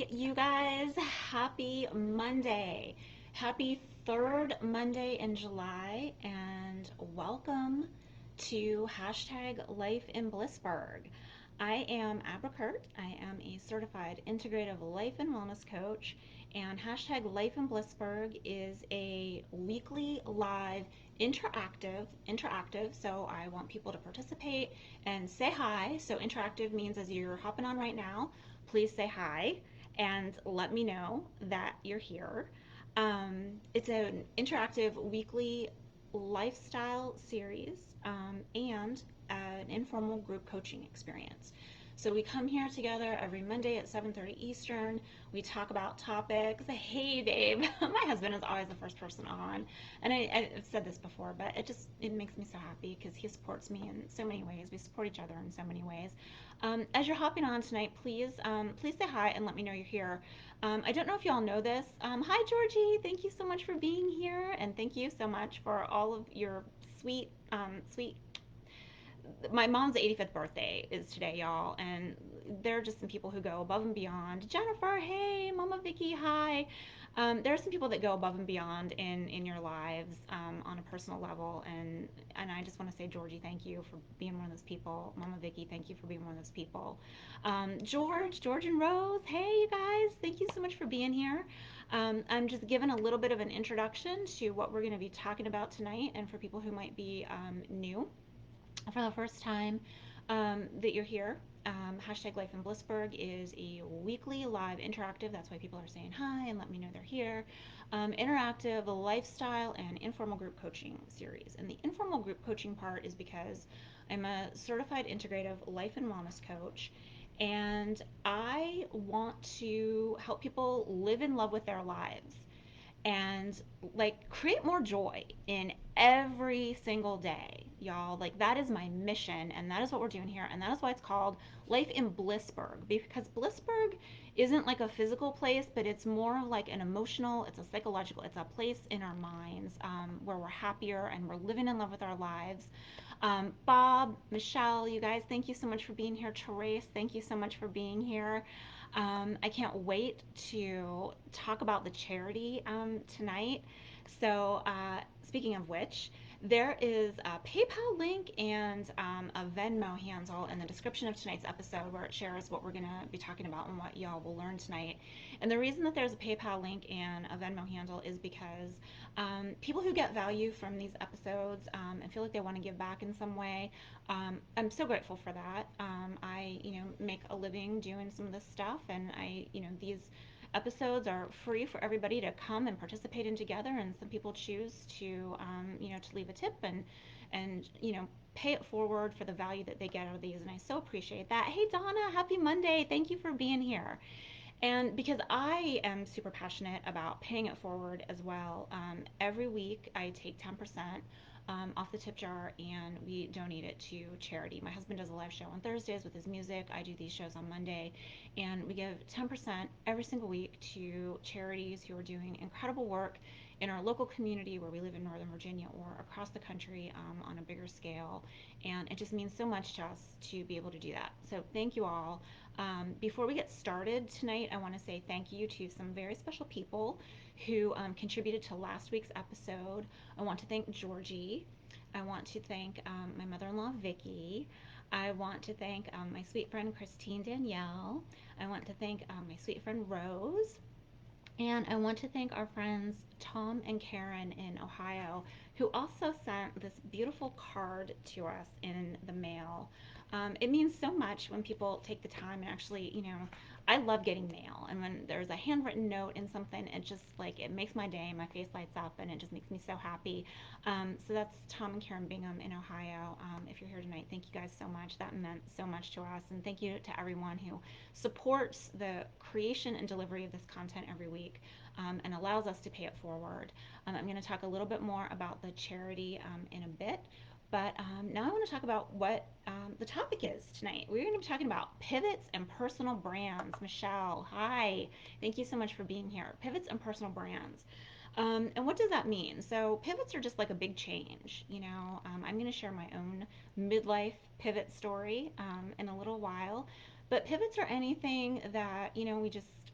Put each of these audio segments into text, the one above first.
you guys. Happy Monday. Happy third Monday in July, and welcome to hashtag Life in Blissburg. I am Abracurt. I am a certified integrative life and wellness coach, and hashtag Life in Blissburg is a weekly live interactive. So I want people to participate and say hi. So interactive means as you're hopping on right now, please say hi and let me know that you're here. It's an interactive weekly lifestyle series and an informal group coaching experience. So we come here together every Monday at 7:30 Eastern. We talk about topics. Hey, babe. My husband is always the first person on, and I've said this before, but it makes me so happy because he supports me in so many ways. We support each other in so many ways. As you're hopping on tonight, please say hi and let me know you're here. I don't know if y'all know this. Hi, Georgie. Thank you so much for being here, and thank you so much for all of your sweet. My mom's 85th birthday is today, y'all, and there are just some people who go above and beyond. Jennifer, hey, Mama Vicky, hi. There are some people that go above and beyond in your lives on a personal level, and I just want to say, Georgie, thank you for being one of those people. Mama Vicky, thank you for being one of those people. George and Rose, hey, you guys, thank you so much for being here. I'm just giving a little bit of an introduction to what we're going to be talking about tonight, and for people who might be new for the first time that you're here. Hashtag Life in Blissburg is a weekly live interactive. That's why people are saying hi and let me know they're here. Interactive lifestyle and informal group coaching series. And the informal group coaching part is because I'm a certified integrative life and wellness coach. And I want to help people live in love with their lives and like create more joy in every single day, y'all. Like that is my mission, and that is what we're doing here, and that is why it's called Life in Blissburg, because Blissburg isn't like a physical place, but it's more like an emotional, it's a psychological, it's a place in our minds where we're happier and we're living in love with our lives. Bob, Michelle, you guys, thank you so much for being here. Therese, thank you so much for being here. I can't wait to talk about the charity tonight. So, speaking of which, there is a PayPal link and a Venmo handle in the description of tonight's episode where it shares what we're going to be talking about and what y'all will learn tonight. And the reason that there's a PayPal link and a Venmo handle is because people who get value from these episodes and feel like they want to give back in some way, I'm so grateful for that. I make a living doing some of this stuff, and these episodes are free for everybody to come and participate in together. And some people choose to leave a tip and pay it forward for the value that they get out of these. And I so appreciate that. Hey, Donna, happy Monday! Thank you for being here. And because I am super passionate about paying it forward as well, every week I take 10% off the tip jar and we donate it to charity. My husband does a live show on Thursdays with his music. I do these shows on Monday, and we give 10% every single week to charities who are doing incredible work in our local community where we live in Northern Virginia or across the country on a bigger scale. And it just means so much to us to be able to do that. So thank you all. Before we get started tonight, I want to say thank you to some very special people who contributed to last week's episode. I want to thank Georgie. I want to thank my mother-in-law, Vicky. I want to thank my sweet friend, Christine Danielle. I want to thank my sweet friend, Rose. And I want to thank our friends Tom and Karen in Ohio, who also sent this beautiful card to us in the mail. It means so much when people take the time and actually, I love getting mail. And when there's a handwritten note in something, it just like, it makes my day. My face lights up and it just makes me so happy. So that's Tom and Karen Bingham in Ohio. If you're here tonight, thank you guys so much. That meant so much to us. And thank you to everyone who supports the creation and delivery of this content every week and allows us to pay it forward. I'm going to talk a little bit more about the charity in a bit. But now I want to talk about what the topic is tonight. We're going to be talking about pivots and personal brands. Michelle, hi. Thank you so much for being here. Pivots and personal brands. And what does that mean? So pivots are just like a big change. I'm going to share my own midlife pivot story in a little while. But pivots are anything that,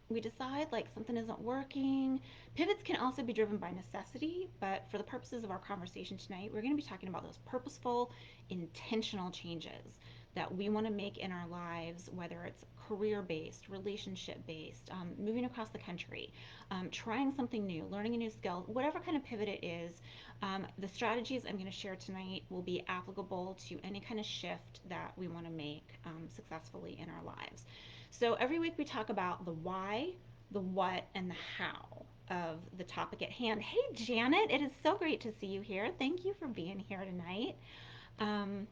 we decide like something isn't working. Pivots can also be driven by necessity, but for the purposes of our conversation tonight, we're going to be talking about those purposeful, intentional changes that we want to make in our lives, whether it's career based, relationship based, moving across the country, trying something new, learning a new skill, whatever kind of pivot it is. The strategies I'm going to share tonight will be applicable to any kind of shift that we want to make successfully in our lives. So every week we talk about the why, the what, and the how of the topic at hand. Hey, Janet, it is so great to see you here. Thank you for being here tonight. Um,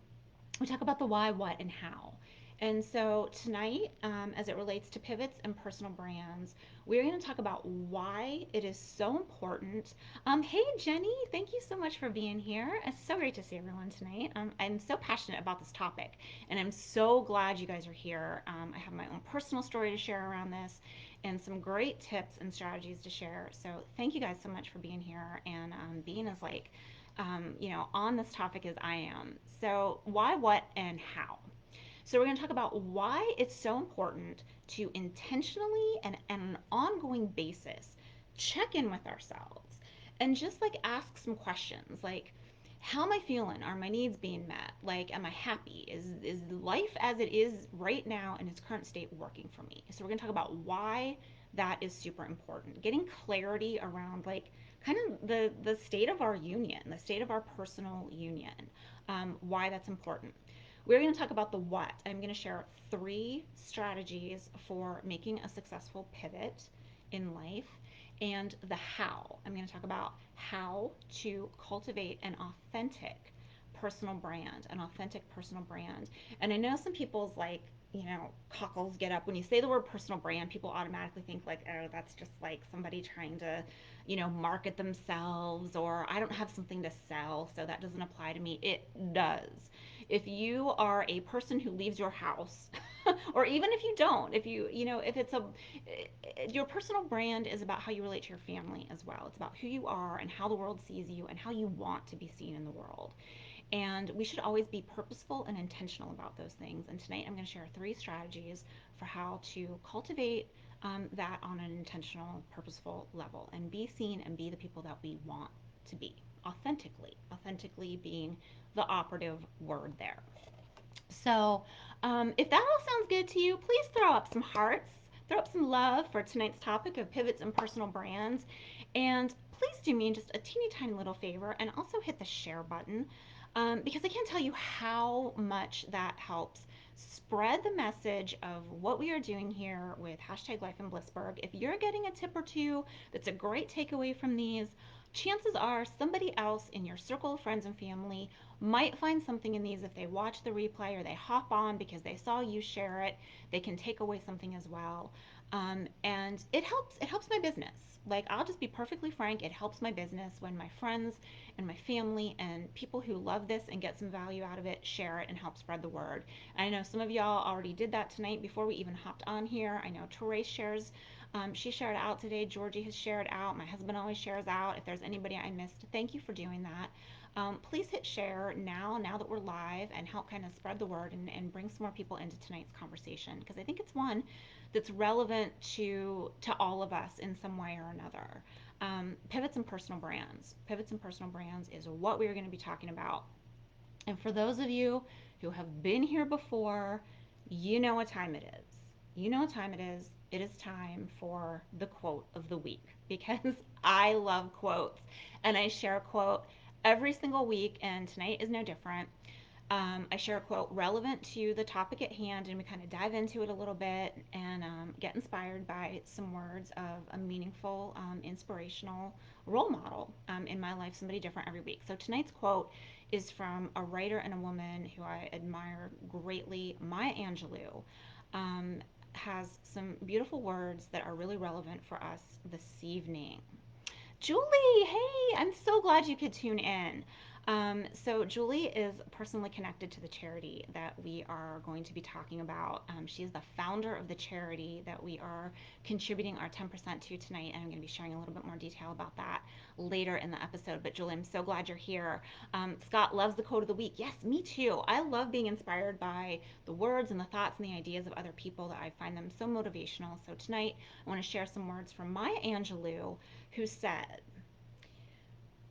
we talk about the why, what, and how. And so tonight, as it relates to pivots and personal brands, we're going to talk about why it is so important. Hey, Jenny, thank you so much for being here. It's so great to see everyone tonight. I'm so passionate about this topic, and I'm so glad you guys are here. I have my own personal story to share around this and some great tips and strategies to share. So thank you guys so much for being here and being as on this topic as I am. So, why, what, and how? So, we're going to talk about why it's so important to intentionally and on an ongoing basis check in with ourselves and just like ask some questions like, how am I feeling? Are my needs being met? Like, am I happy? Is life as it is right now in its current state working for me? So, we're going to talk about why that is super important. Getting clarity around like kind of the state of our union, the state of our personal union, why that's important. We're going to talk about the what. I'm going to share 3 strategies for making a successful pivot in life and the how. I'm going to talk about how to cultivate an authentic personal brand, an authentic personal brand. And I know some people's like, cockles get up when you say the word personal brand. People automatically think like, oh, that's just like somebody trying to, market themselves, or I don't have something to sell, so that doesn't apply to me. It does. If you are a person who leaves your house, or even if you don't, if if it's your personal brand is about how you relate to your family as well. It's about who you are and how the world sees you and how you want to be seen in the world. And we should always be purposeful and intentional about those things. And tonight I'm going to share 3 strategies for how to cultivate that on an intentional, purposeful level and be seen and be the people that we want to be authentically. Authentically being the operative word there. So, if that all sounds good to you, please throw up some hearts, throw up some love for tonight's topic of pivots and personal brands. And please do me just a teeny tiny little favor and also hit the share button because I can't tell you how much that helps spread the message of what we are doing here with hashtag Life in Blissburg. If you're getting a tip or two that's a great takeaway from these, chances are somebody else in your circle of friends and family might find something in these if they watch the replay or they hop on because they saw you share it. They can take away something as well. And it helps my business. Like, I'll just be perfectly frank, it helps my business when my friends and my family and people who love this and get some value out of it share it and help spread the word. And I know some of y'all already did that tonight before we even hopped on here. I know Therese shares, she shared out today. Georgie has shared out. My husband always shares out. If there's anybody I missed, thank you for doing that. Please hit share now that we're live, and help kind of spread the word and bring some more people into tonight's conversation, because I think it's one that's relevant to all of us in some way or another. Pivots and personal brands. Pivots and personal brands is what we're going to be talking about. And for those of you who have been here before, you know what time it is. You know what time it is. It is time for the quote of the week, because I love quotes and I share a quote every single week, and tonight is no different. I share a quote relevant to the topic at hand, and we kind of dive into it a little bit and get inspired by some words of a meaningful, inspirational role model in my life, somebody different every week. So tonight's quote is from a writer and a woman who I admire greatly, Maya Angelou. Has some beautiful words that are really relevant for us this evening. Julie, hey, I'm so glad you could tune in. So Julie is personally connected to the charity that we are going to be talking about. She is the founder of the charity that we are contributing our 10% to tonight, and I'm going to be sharing a little bit more detail about that later in the episode. But Julie, I'm so glad you're here. Scott loves the quote of the week. Yes, me too. I love being inspired by the words and the thoughts and the ideas of other people that I find them so motivational. So tonight, I want to share some words from Maya Angelou, who said,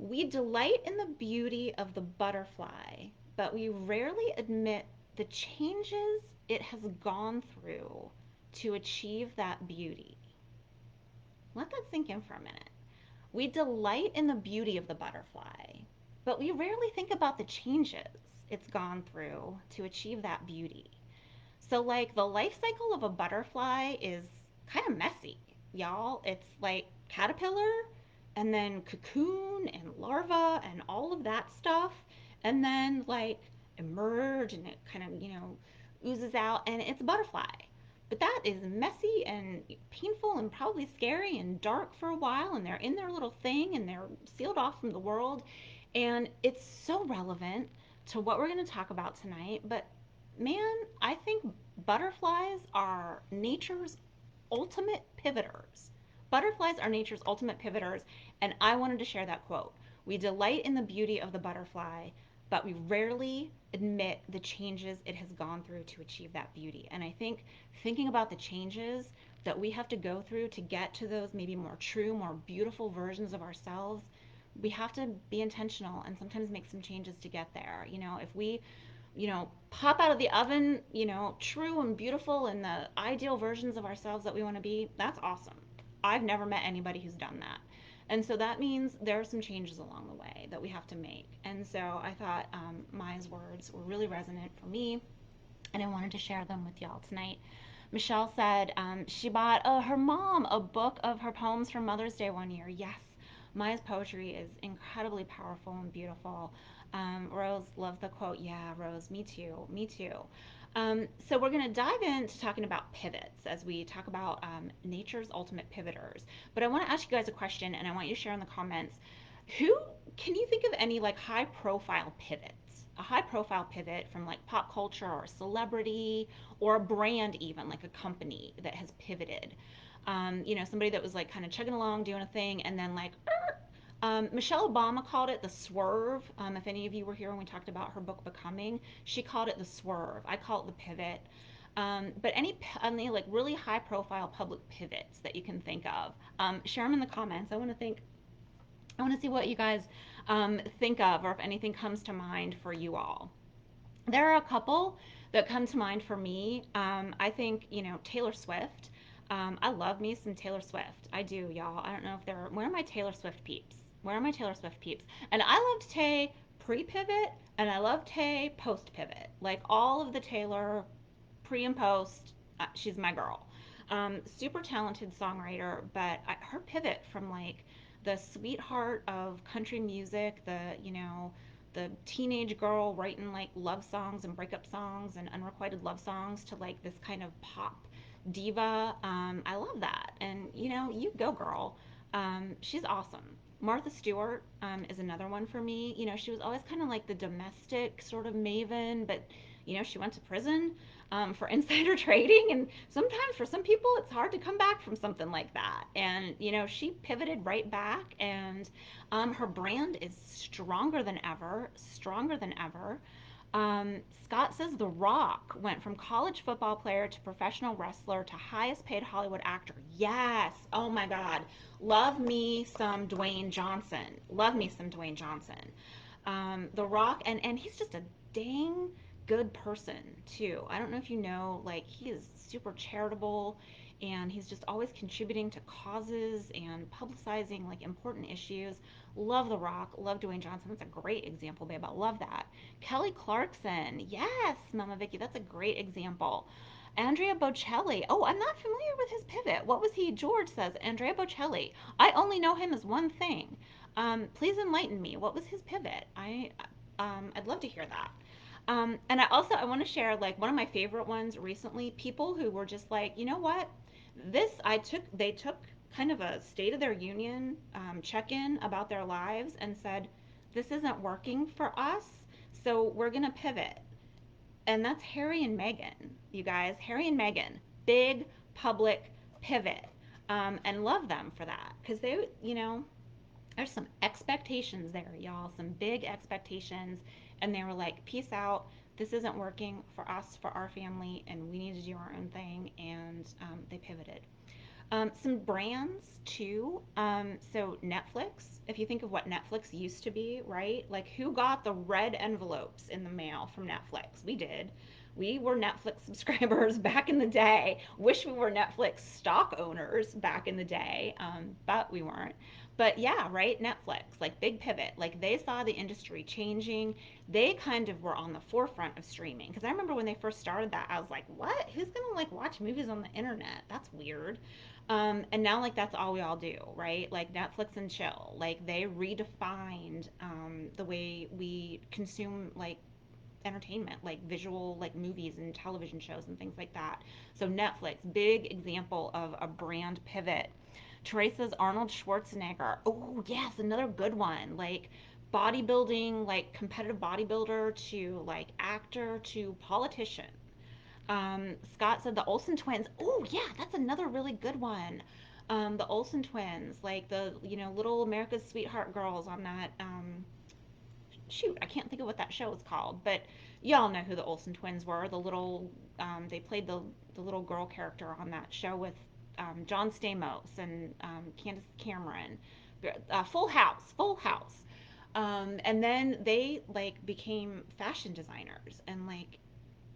we delight in the beauty of the butterfly, but we rarely admit the changes it has gone through to achieve that beauty. Let that sink in for a minute. We delight in the beauty of the butterfly, but we rarely think about the changes it's gone through to achieve that beauty. So, like, the life cycle of a butterfly is kind of messy, y'all. It's like caterpillar and then cocoon and larva and all of that stuff. And then, like, emerge and it kind of, oozes out and it's a butterfly. But that is messy and painful and probably scary and dark for a while. And they're in their little thing and they're sealed off from the world. And it's so relevant to what we're going to talk about tonight. But man, I think butterflies are nature's ultimate pivoters. Butterflies are nature's ultimate pivoters, and I wanted to share that quote. We delight in the beauty of the butterfly, but we rarely admit the changes it has gone through to achieve that beauty. And I think thinking about the changes that we have to go through to get to those maybe more true, more beautiful versions of ourselves, we have to be intentional and sometimes make some changes to get there. If we pop out of the oven, true and beautiful and the ideal versions of ourselves that we want to be, that's awesome. I've never met anybody who's done that. And so that means there are some changes along the way that we have to make. And so I thought Maya's words were really resonant for me, and I wanted to share them with y'all tonight. Michelle said she bought her mom a book of her poems for Mother's Day one year. Yes, Maya's poetry is incredibly powerful and beautiful. Rose loves the quote. Yeah, Rose, me too, me too. So we're going to dive into talking about pivots as we talk about nature's ultimate pivoters. But I want to ask you guys a question, and I want you to share in the comments. Who can you think of any like high profile pivots? A high profile pivot from like pop culture or a celebrity or a brand, even like a company that has pivoted. Somebody that was like kind of chugging along doing a thing and then like Michelle Obama called it the swerve. If any of you were here when we talked about her book Becoming, she called it the swerve. I call it the pivot. But any like really high profile public pivots that you can think of, share them in the comments. I want to see what you guys think of, or if anything comes to mind for you all. There are a couple that come to mind for me. I think, Taylor Swift. I love me some Taylor Swift. I do, y'all. I don't know if where are my Taylor Swift peeps? Where are my Taylor Swift peeps? And I loved Tay pre pivot and I loved Tay post pivot. Like all of the Taylor pre and post, she's my girl. Super talented songwriter, but her pivot from like the sweetheart of country music, the teenage girl writing like love songs and breakup songs and unrequited love songs to like this kind of pop diva. I love that. And you go girl. She's awesome. Martha Stewart is another one for me. She was always kind of like the domestic sort of maven, but she went to prison for insider trading, and sometimes for some people it's hard to come back from something like that. And she pivoted right back, and her brand is stronger than ever, stronger than ever. Scott says The Rock went from college football player to professional wrestler to highest paid Hollywood actor. Yes. Oh my God. Love me some Dwayne Johnson. Love me some Dwayne Johnson. The Rock, and he's just a dang good person too. I don't know if you know, like he is super charitable and he's just always contributing to causes and publicizing like important issues. Love The Rock, love Dwayne Johnson. That's a great example, babe. I love that. Kelly Clarkson, yes, Mama Vicky, that's a great example. Andrea Bocelli. Oh, I'm not familiar with his pivot. What was he? George says Andrea Bocelli. I only know him as one thing. Please enlighten me. What was his pivot? I'd love to hear that. And I want to share like one of my favorite ones recently. People who were just like, you know what, they took kind of a state of their union check in about their lives and said, this isn't working for us, so we're going to pivot. And that's Harry and Meghan, you guys. Harry and Meghan, big public pivot. And love them for that because they, there's some expectations there, y'all. Some big expectations. And they were like, peace out. This isn't working for us, for our family, and we need to do our own thing. And they pivoted. Some brands too. So Netflix, if you think of what Netflix used to be, right? Like who got the red envelopes in the mail from Netflix? We did. We were Netflix subscribers back in the day. Wish we were Netflix stock owners back in the day, but we weren't. But yeah, right? Netflix, like big pivot. Like they saw the industry changing. They kind of were on the forefront of streaming. Because I remember when they first started that, I was like, what? Who's gonna like watch movies on the internet? That's weird. And now, like, that's all we all do, right? Like, Netflix and chill. Like, they redefined the way we consume, like, entertainment, like visual, like movies and television shows and things like that. So, Netflix, big example of a brand pivot. Teresa's Arnold Schwarzenegger. Oh, yes, another good one. Like, bodybuilding, like, competitive bodybuilder to, like, actor to politician. Scott said the Olsen twins. Oh, yeah, that's another really good one. The Olsen twins, like the, little America's Sweetheart girls on that. Shoot, I can't think of what that show is called, but y'all know who the Olsen twins were. They played the little girl character on that show with John Stamos and Candace Cameron. Full House, Full House. And then they like became fashion designers and like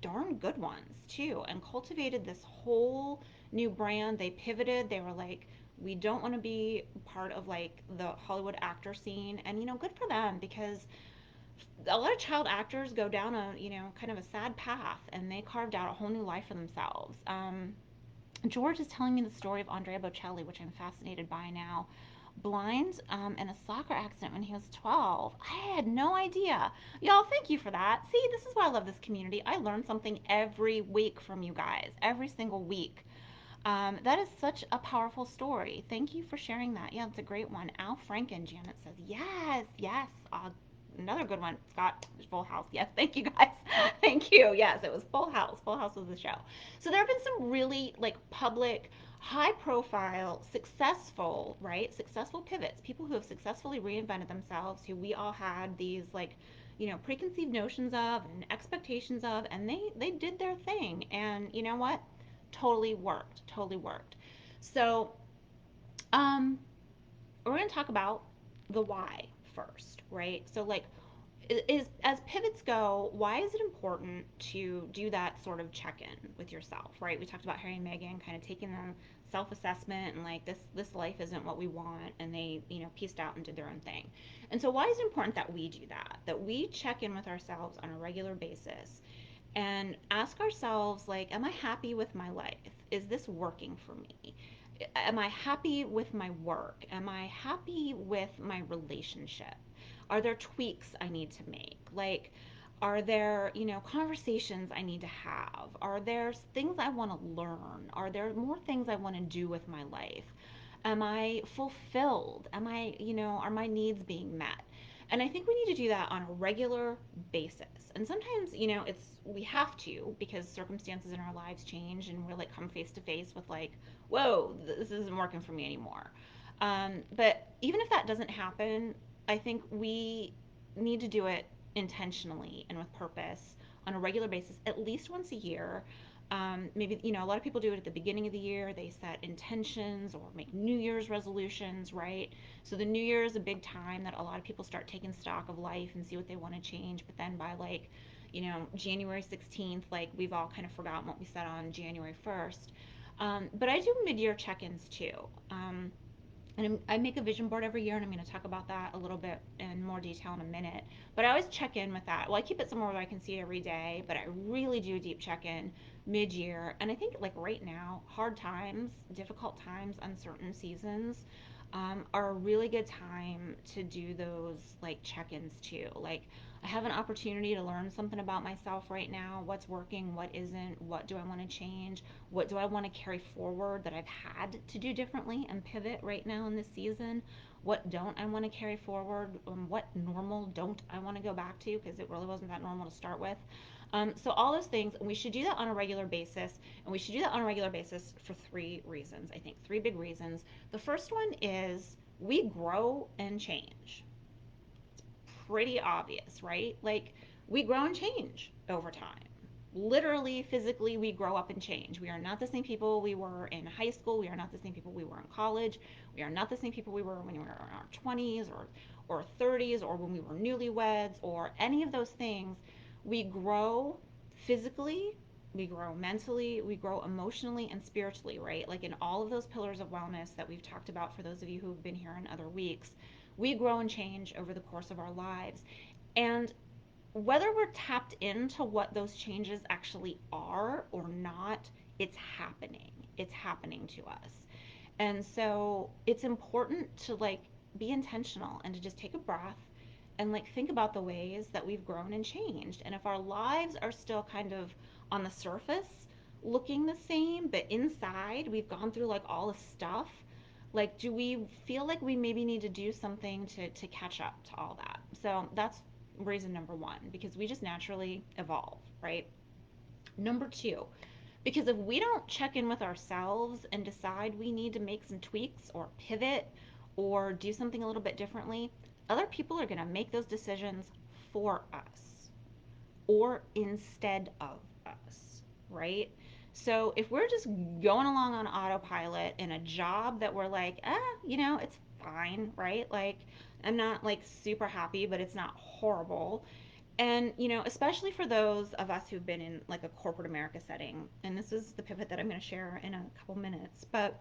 darn good ones too, and cultivated this whole new brand. They pivoted. They were like, we don't want to be part of like the Hollywood actor scene. And good for them because a lot of child actors go down a kind of a sad path, and they carved out a whole new life for themselves. George is telling me the story of Andrea Bocelli, which I'm fascinated by now. Blind in a soccer accident when he was 12. I had no idea. Y'all, thank you for that. See, this is why I love this community. I learn something every week from you guys, every single week. That is such a powerful story. Thank you for sharing that. Yeah, it's a great one. Al Franken, Janet says, yes, yes. Another good one, Scott. Full House. Yes, thank you guys. Thank you. Yes, it was Full House. Full House was the show. So there have been some really like public, high profile, successful, right? Successful pivots. People who have successfully reinvented themselves, who we all had these like, preconceived notions of and expectations of, and they did their thing. And you know what? Totally worked. Totally worked. So, um, we're going to talk about the why first, right? So, like, is as pivots go, why is it important to do that sort of check-in with yourself, right? We talked about Harry and Meghan kind of taking the self-assessment and like this life isn't what we want, and they pieced out and did their own thing. And so why is it important that we do that, that we check in with ourselves on a regular basis and ask ourselves, like, am I happy with my life? Is this working for me? Am I happy with my work? Am I happy with my relationship? Are there tweaks I need to make? Like, are there, conversations I need to have? Are there things I want to learn? Are there more things I want to do with my life? Am I fulfilled? Are my needs being met? And I think we need to do that on a regular basis. And sometimes, it's we have to because circumstances in our lives change and we're like come face to face with like, whoa, this isn't working for me anymore. But even if that doesn't happen, I think we need to do it intentionally and with purpose on a regular basis, at least once a year. Maybe, a lot of people do it at the beginning of the year. They set intentions or make New Year's resolutions, right? So the New Year is a big time that a lot of people start taking stock of life and see what they want to change. But then by like, January 16th, like we've all kind of forgotten what we said on January 1st. But I do mid-year check-ins too. And I make a vision board every year, and I'm going to talk about that a little bit in more detail in a minute. But I always check in with that. Well, I keep it somewhere where I can see it every day, but I really do a deep check in mid year. And I think, like right now, hard times, difficult times, uncertain seasons, are a really good time to do those like check-ins too. Like, I have an opportunity to learn something about myself right now. What's working, what isn't, what do I want to change, what do I want to carry forward that I've had to do differently and pivot right now in this season, what don't I want to carry forward, what normal don't I want to go back to because it really wasn't that normal to start with. So all those things, we should do that on a regular basis, and we should do that on a regular basis for three reasons. I think three big reasons. The first one is we grow and change. Pretty obvious, right? Like, we grow and change over time. Literally, physically, we grow up and change. We are not the same people we were in high school. We are not the same people we were in college. We are not the same people we were when we were in our 20s or 30s or when we were newlyweds or any of those things. We grow physically, we grow mentally, we grow emotionally and spiritually, right? Like in all of those pillars of wellness that we've talked about for those of you who have been here in other weeks, we grow and change over the course of our lives. And whether we're tapped into what those changes actually are or not, it's happening. It's happening to us. And so it's important to like be intentional and to just take a breath and like think about the ways that we've grown and changed. And if our lives are still kind of on the surface looking the same, but inside we've gone through like all the stuff, like do we feel like we maybe need to do something to catch up to all that? So that's reason number one, because we just naturally evolve, right? Number two, because if we don't check in with ourselves and decide we need to make some tweaks or pivot or do something a little bit differently, other people are going to make those decisions for us or instead of us, right? So if we're just going along on autopilot in a job that we're like, it's fine, right? Like, I'm not like super happy, but it's not horrible. And, especially for those of us who've been in like a corporate America setting, and this is the pivot that I'm going to share in a couple minutes, but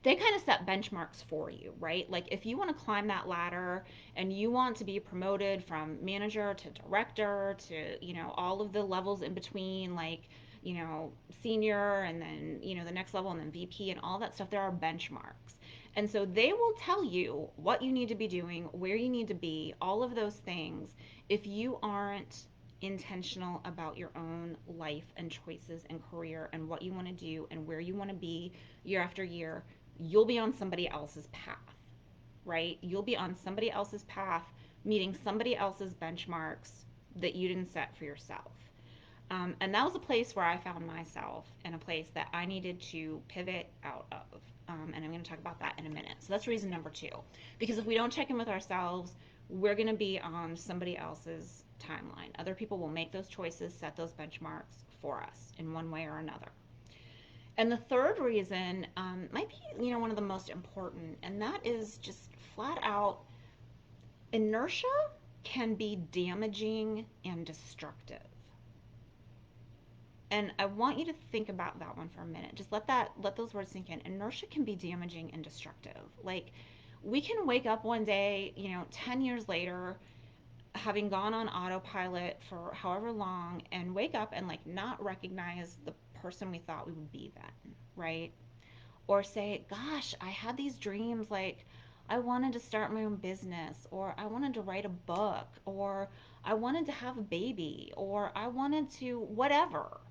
they kind of set benchmarks for you, right? Like if you want to climb that ladder and you want to be promoted from manager to director to, all of the levels in between, like, senior and then, the next level and then VP and all that stuff, there are benchmarks. And so they will tell you what you need to be doing, where you need to be, all of those things. If you aren't intentional about your own life and choices and career and what you want to do and where you want to be year after year, you'll be on somebody else's path, right? You'll be on somebody else's path, meeting somebody else's benchmarks that you didn't set for yourself. And that was a place where I found myself in a place that I needed to pivot out of. And I'm going to talk about that in a minute. So that's reason number two. Because if we don't check in with ourselves, we're going to be on somebody else's timeline. Other people will make those choices, set those benchmarks for us in one way or another. And the third reason might be, one of the most important, and that is just flat out inertia can be damaging and destructive. And I want you to think about that one for a minute. Just let those words sink in. Inertia can be damaging and destructive. Like, we can wake up one day, 10 years later, having gone on autopilot for however long, and wake up and like not recognize the person we thought we would be then, right? Or say, gosh, I had these dreams, like I wanted to start my own business, or I wanted to write a book, or I wanted to have a baby, or I wanted to whatever,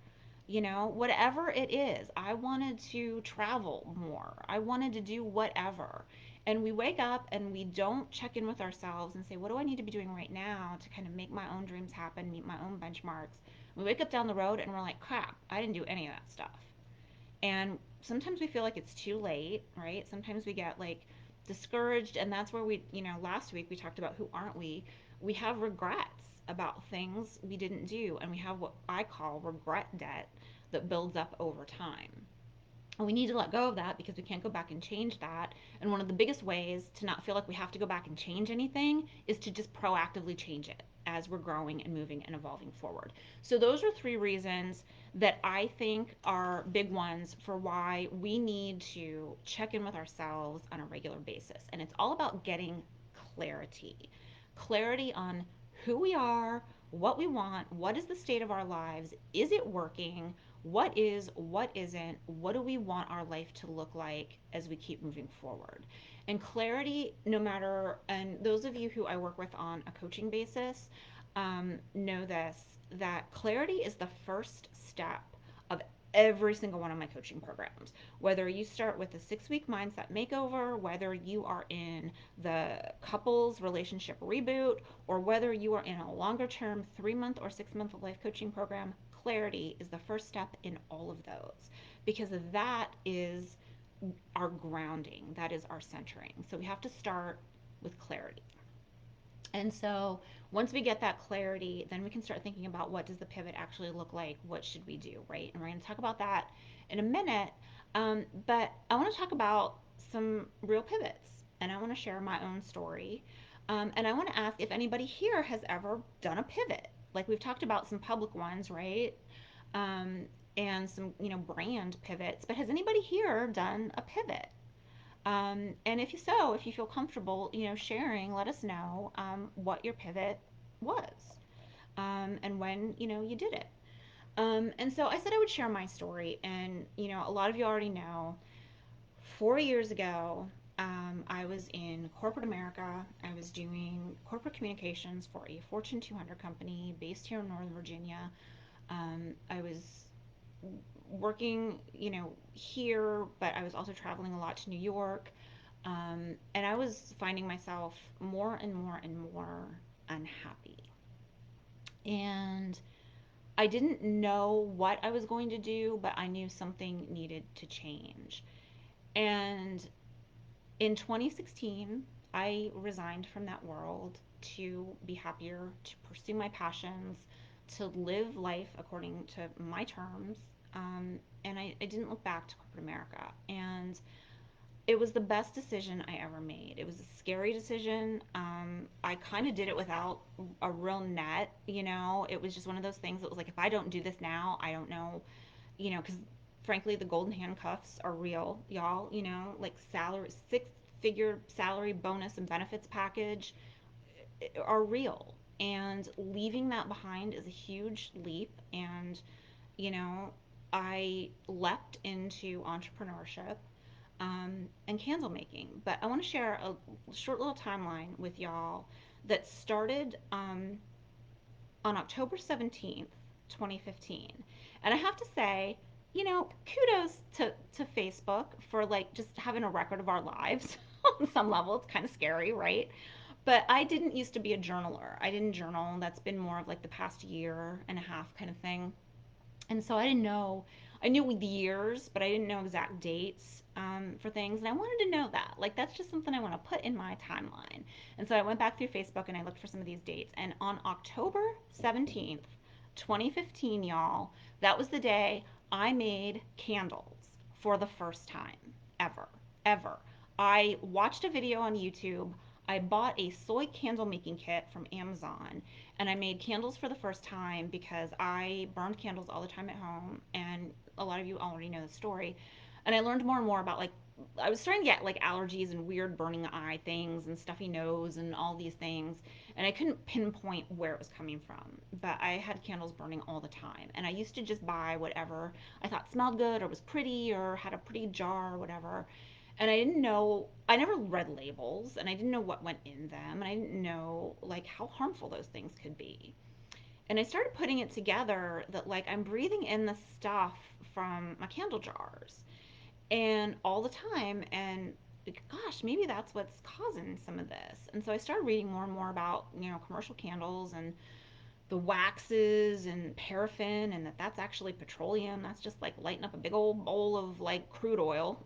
whatever it is. I wanted to travel more. I wanted to do whatever. And we wake up and we don't check in with ourselves and say, what do I need to be doing right now to kind of make my own dreams happen, meet my own benchmarks? We wake up down the road and we're like, crap, I didn't do any of that stuff. And sometimes we feel like it's too late, right? Sometimes we get like discouraged, and that's where last week we talked about who aren't we? We have regrets about things we didn't do, and we have what I call regret debt that builds up over time. And we need to let go of that because we can't go back and change that. And one of the biggest ways to not feel like we have to go back and change anything is to just proactively change it as we're growing and moving and evolving forward. So, those are three reasons that I think are big ones for why we need to check in with ourselves on a regular basis. And it's all about getting clarity clarity on who we are, what we want, what is the state of our lives, is it working, What is, what isn't, what do we want our life to look like as we keep moving forward? And clarity, no matter, and those of you who I work with on a coaching basis know this, that clarity is the first step of every single one of my coaching programs. Whether you start with a 6 week mindset makeover, whether you are in the couples relationship reboot, or whether you are in a longer term 3 month or 6 month life coaching program, clarity is the first step in all of those, because that is our grounding, that is our centering. So we have to start with clarity. And so once we get that clarity, then we can start thinking about what does the pivot actually look like? What should we do, right? And we're going to talk about that in a minute. But I want to talk about some real pivots, and I want to share my own story. And I want to ask if anybody here has ever done a pivot. Like we've talked about some public ones, right? Um, and some, brand pivots. But has anybody here done a pivot? And if you so, if you feel comfortable, sharing, let us know what your pivot was and when you did it. And so I said I would share my story, and a lot of you already know. 4 years ago, I was in corporate America. I was doing corporate communications for a Fortune 200 company based here in Northern Virginia. I was working, here, but I was also traveling a lot to New York. And I was finding myself more and more and more unhappy. And I didn't know what I was going to do, but I knew something needed to change. And in 2016, I resigned from that world to be happier, to pursue my passions, to live life according to my terms. And I didn't look back to corporate America. And it was the best decision I ever made. It was a scary decision. I kind of did it without a real net, It was just one of those things that was like, if I don't do this now, I don't know, because frankly, the golden handcuffs are real, y'all, like salary, six-figure salary, bonus, and benefits package are real. And leaving that behind is a huge leap. And, you know, I leapt into entrepreneurship and candle making. But I want to share a short little timeline with y'all that started on October 17th, 2015. And I have to say, kudos to Facebook for like just having a record of our lives on some level. It's kind of scary, right? But I didn't used to be a journaler. I didn't journal. That's been more of like the past year and a half kind of thing. And so I didn't know, I knew the years, but I didn't know exact dates for things. And I wanted to know that. Like, that's just something I want to put in my timeline. And so I went back through Facebook and I looked for some of these dates. And on October 17th, 2015, y'all, that was the day I made candles for the first time ever, ever. I watched a video on YouTube. I bought a soy candle making kit from Amazon, and I made candles for the first time because I burned candles all the time at home, and a lot of you already know the story. And I learned more and more about, like, I was starting to get like allergies and weird burning eye things and stuffy nose and all these things, and I couldn't pinpoint where it was coming from. But I had candles burning all the time, and I used to just buy whatever I thought smelled good or was pretty or had a pretty jar or whatever. And I didn't know, I never read labels, and I didn't know what went in them, and I didn't know like how harmful those things could be. And I started putting it together that like I'm breathing in the stuff from my candle jars and all the time, and like, gosh, maybe that's what's causing some of this. And so I started reading more and more about, commercial candles and the waxes and paraffin, and that's actually petroleum. That's just like lighting up a big old bowl of like crude oil.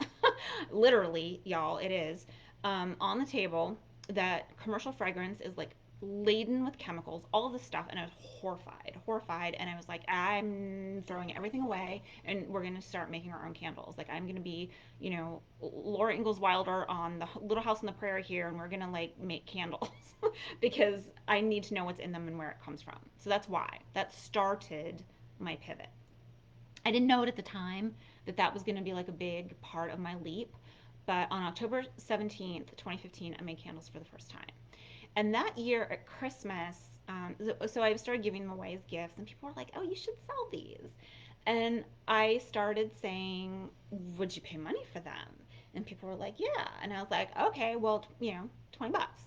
Literally, y'all, it is. On the table, that commercial fragrance is like laden with chemicals, all of this stuff, and I was horrified, and I was like, I'm throwing everything away, and we're gonna start making our own candles. Like I'm gonna be, Laura Ingalls Wilder on the Little House on the Prairie here, and we're gonna like make candles because I need to know what's in them and where it comes from. So that's why that started my pivot. I didn't know it at the time that that was going to be like a big part of my leap. But on October 17th, 2015, I made candles for the first time. And that year at Christmas, so I started giving them away as gifts, and people were like, "Oh, you should sell these." And I started saying, would you pay money for them? And people were like, yeah. And I was like, okay, well, 20 bucks.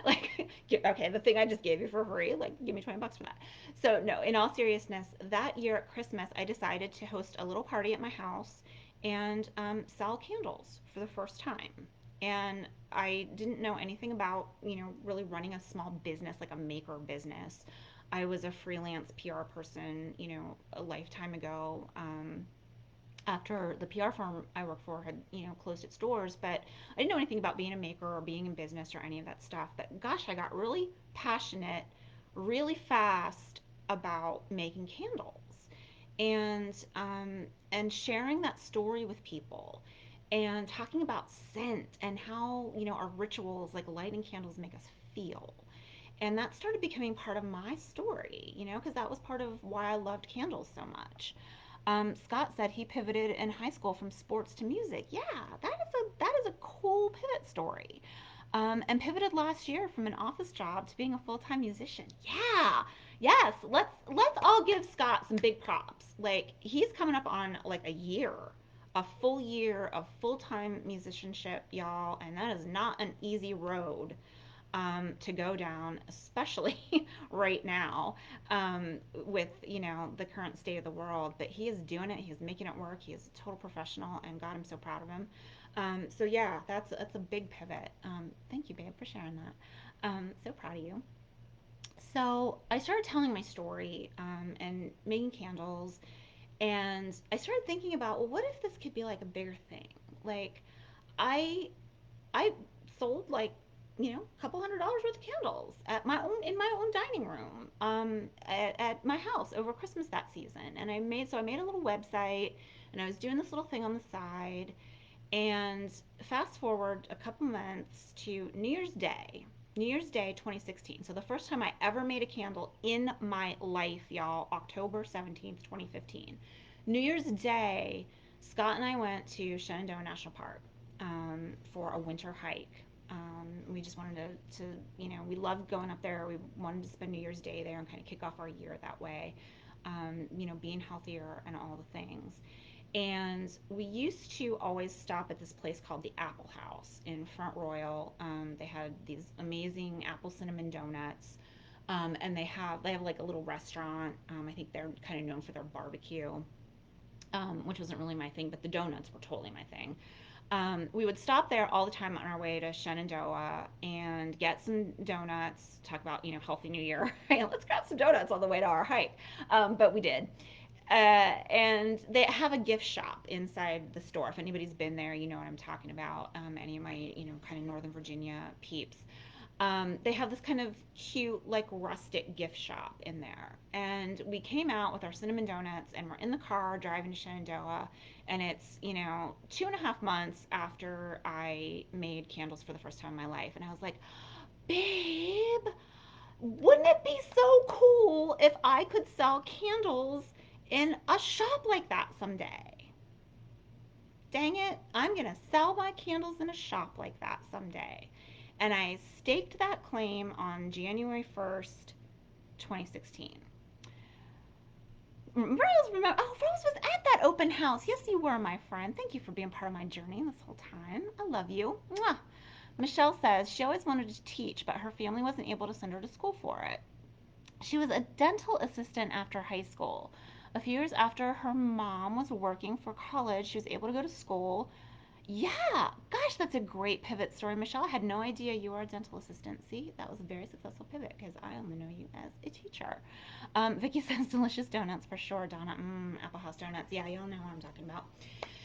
Like, okay, the thing I just gave you for free, like, give me 20 bucks for that. So, no, in all seriousness, that year at Christmas, I decided to host a little party at my house and sell candles for the first time. And I didn't know anything about, really running a small business, like a maker business. I was a freelance PR person, a lifetime ago. After the PR firm I worked for had, closed its doors, but I didn't know anything about being a maker or being in business or any of that stuff. But gosh, I got really passionate really fast about making candles and sharing that story with people and talking about scent and how, our rituals like lighting candles make us feel. And that started becoming part of my story, because that was part of why I loved candles so much. Scott said he pivoted in high school from sports to music. Yeah, that is a cool pivot story. And pivoted last year from an office job to being a full time musician. Yeah, yes. Let's all give Scott some big props. Like he's coming up on like a full year of full time musicianship, y'all, and that is not an easy road to go down, especially right now with the current state of the world. But he is doing it. He's making it work. He is a total professional, and God, I'm so proud of him. So yeah, that's a big pivot. Thank you, babe, for sharing that. So proud of you. So I started telling my story and making candles, and I started thinking about, well, what if this could be like a bigger thing? Like I I sold like a couple $100 worth of candles at my own in my own dining room at my house over Christmas that season. And I made a little website, and I was doing this little thing on the side. And fast forward a couple months to New Year's Day 2016. So the first time I ever made a candle in my life, y'all, October 17th, 2015. New Year's Day, Scott and I went to Shenandoah National Park for a winter hike. We just wanted we loved going up there. We wanted to spend New Year's Day there and kind of kick off our year that way, being healthier and all the things. And we used to always stop at this place called the Apple House in Front Royal. They had these amazing apple cinnamon donuts. And they have like a little restaurant. I think they're kind of known for their barbecue, which wasn't really my thing, but the donuts were totally my thing. We would stop there all the time on our way to Shenandoah and get some donuts. Talk about healthy New Year. Let's grab some donuts on the way to our hike, but we did. And they have a gift shop inside the store. If anybody's been there, you know what I'm talking about. Any of my kind of Northern Virginia peeps. They have this kind of cute, like rustic gift shop in there. And we came out with our cinnamon donuts and we're in the car driving to Shenandoah. And it's, 2.5 months after I made candles for the first time in my life. And I was like, babe, wouldn't it be so cool if I could sell candles in a shop like that someday? Dang it, I'm going to sell my candles in a shop like that someday. And I staked that claim on January 1st, 2016. Rose was at that open house. Yes, you were, my friend. Thank you for being part of my journey this whole time. I love you. Mwah. Michelle says she always wanted to teach, but her family wasn't able to send her to school for it. She was a dental assistant after high school. A few years after her mom was working for college, she was able to go to school. Yeah, gosh, that's a great pivot story, Michelle. I had no idea you were a dental assistant. See, that was a very successful pivot because I only know you as a teacher. Vicky says delicious donuts for sure, Donna. Apple House donuts. Yeah, y'all know what I'm talking about.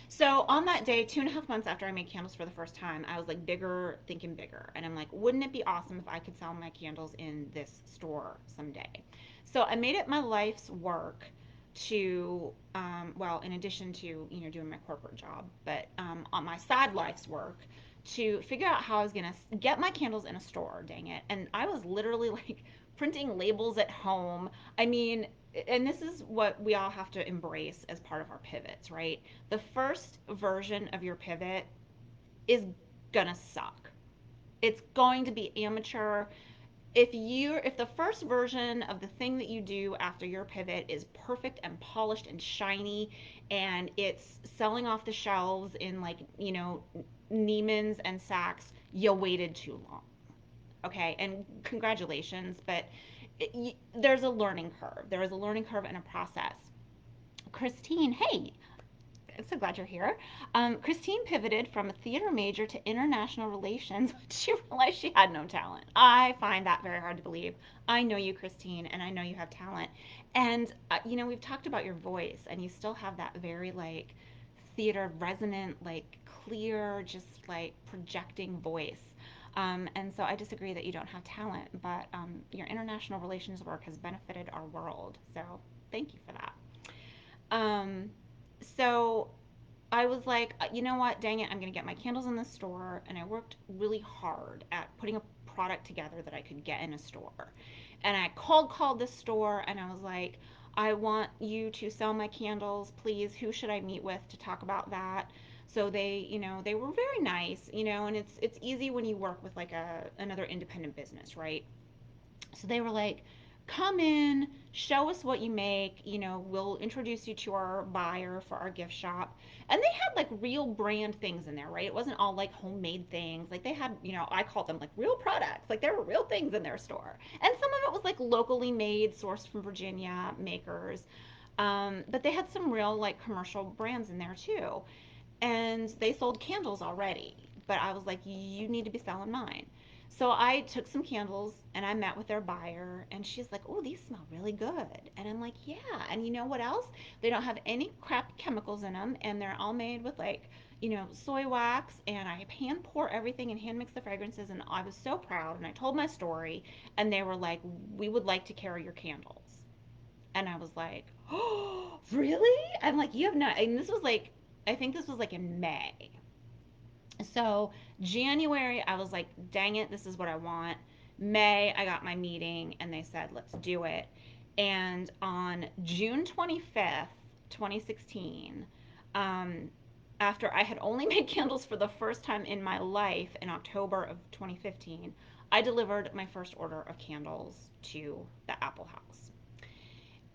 So on that day, 2.5 months after I made candles for the first time, I was like bigger, thinking bigger. And I'm like, wouldn't it be awesome if I could sell my candles in this store someday? So I made it my life's work to, well, in addition to, doing my corporate job, but on my side life's work to figure out how I was going to get my candles in a store, dang it. And I was literally like printing labels at home. I mean, and this is what we all have to embrace as part of our pivots, right? The first version of your pivot is gonna suck. It's going to be amateur. if the first version of the thing that you do after your pivot is perfect and polished and shiny and it's selling off the shelves in like, Neiman's and Saks, you waited too long. Okay, and congratulations, but there's a learning curve. There is a learning curve and a process. Christine, hey, I'm so glad you're here. Christine pivoted from a theater major to international relations when she realized she had no talent. I find that very hard to believe. I know you, Christine, and I know you have talent. And, we've talked about your voice, and you still have that very, like, theater resonant, like, clear, just like projecting voice. And so I disagree that you don't have talent, but your international relations work has benefited our world. So thank you for that. Um, so I was like, you know what, dang it, I'm going to get my candles in the store. And I worked really hard at putting a product together that I could get in a store. And I called this store and I was like, I want you to sell my candles, please. Who should I meet with to talk about that? So they were very nice, and it's easy when you work with like another independent business, right? So they were like, come in, show us what you make, we'll introduce you to our buyer for our gift shop. And they had like real brand things in there, right? It wasn't all like homemade things. Like they had, I called them like real products. Like there were real things in their store. And some of it was like locally made, sourced from Virginia makers. But they had some real like commercial brands in there too, and they sold candles already. But I was like, you need to be selling mine. So I took some candles and I met with their buyer, and she's like, oh, these smell really good. And I'm like, yeah. And you know what else? They don't have any crap chemicals in them, and they're all made with like, soy wax. And I hand pour everything and hand mix the fragrances. And I was so proud. And I told my story, and they were like, we would like to carry your candles. And I was like, oh, really? I'm like, you have not. And this was like, I think this was like in May. So January, I was like, dang it, this is what I want. May, I got my meeting and they said, let's do it. And on June 25th, 2016, um, after I had only made candles for the first time in my life in October of 2015, I delivered my first order of candles to the Apple House.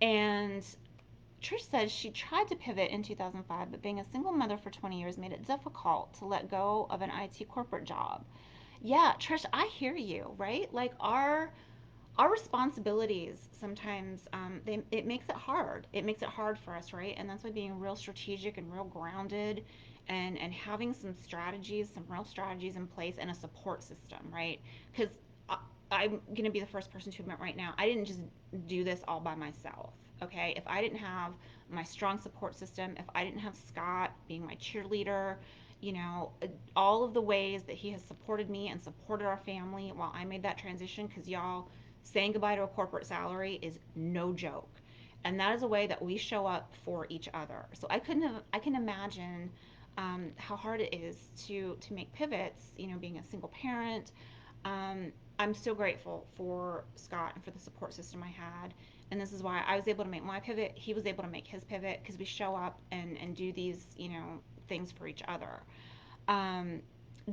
And Trish says she tried to pivot in 2005, but being a single mother for 20 years made it difficult to let go of an IT corporate job. Yeah, Trish, I hear you, right? Like our responsibilities sometimes it makes it hard. It makes it hard for us, right? And that's why being real strategic and real grounded and having some real strategies in place and a support system, right? Because I'm gonna be the first person to admit right now, I didn't just do this all by myself. Okay, if I didn't have my strong support system, if I didn't have Scott being my cheerleader, you know, all of the ways that he has supported me and supported our family while I made that transition, because y'all, saying goodbye to a corporate salary is no joke. And that is a way that we show up for each other. So I can imagine how hard it is to make pivots, being a single parent. I'm so grateful for Scott and for the support system I had. And this is why I was able to make my pivot. He was able to make his pivot because we show up and do these, things for each other. Um,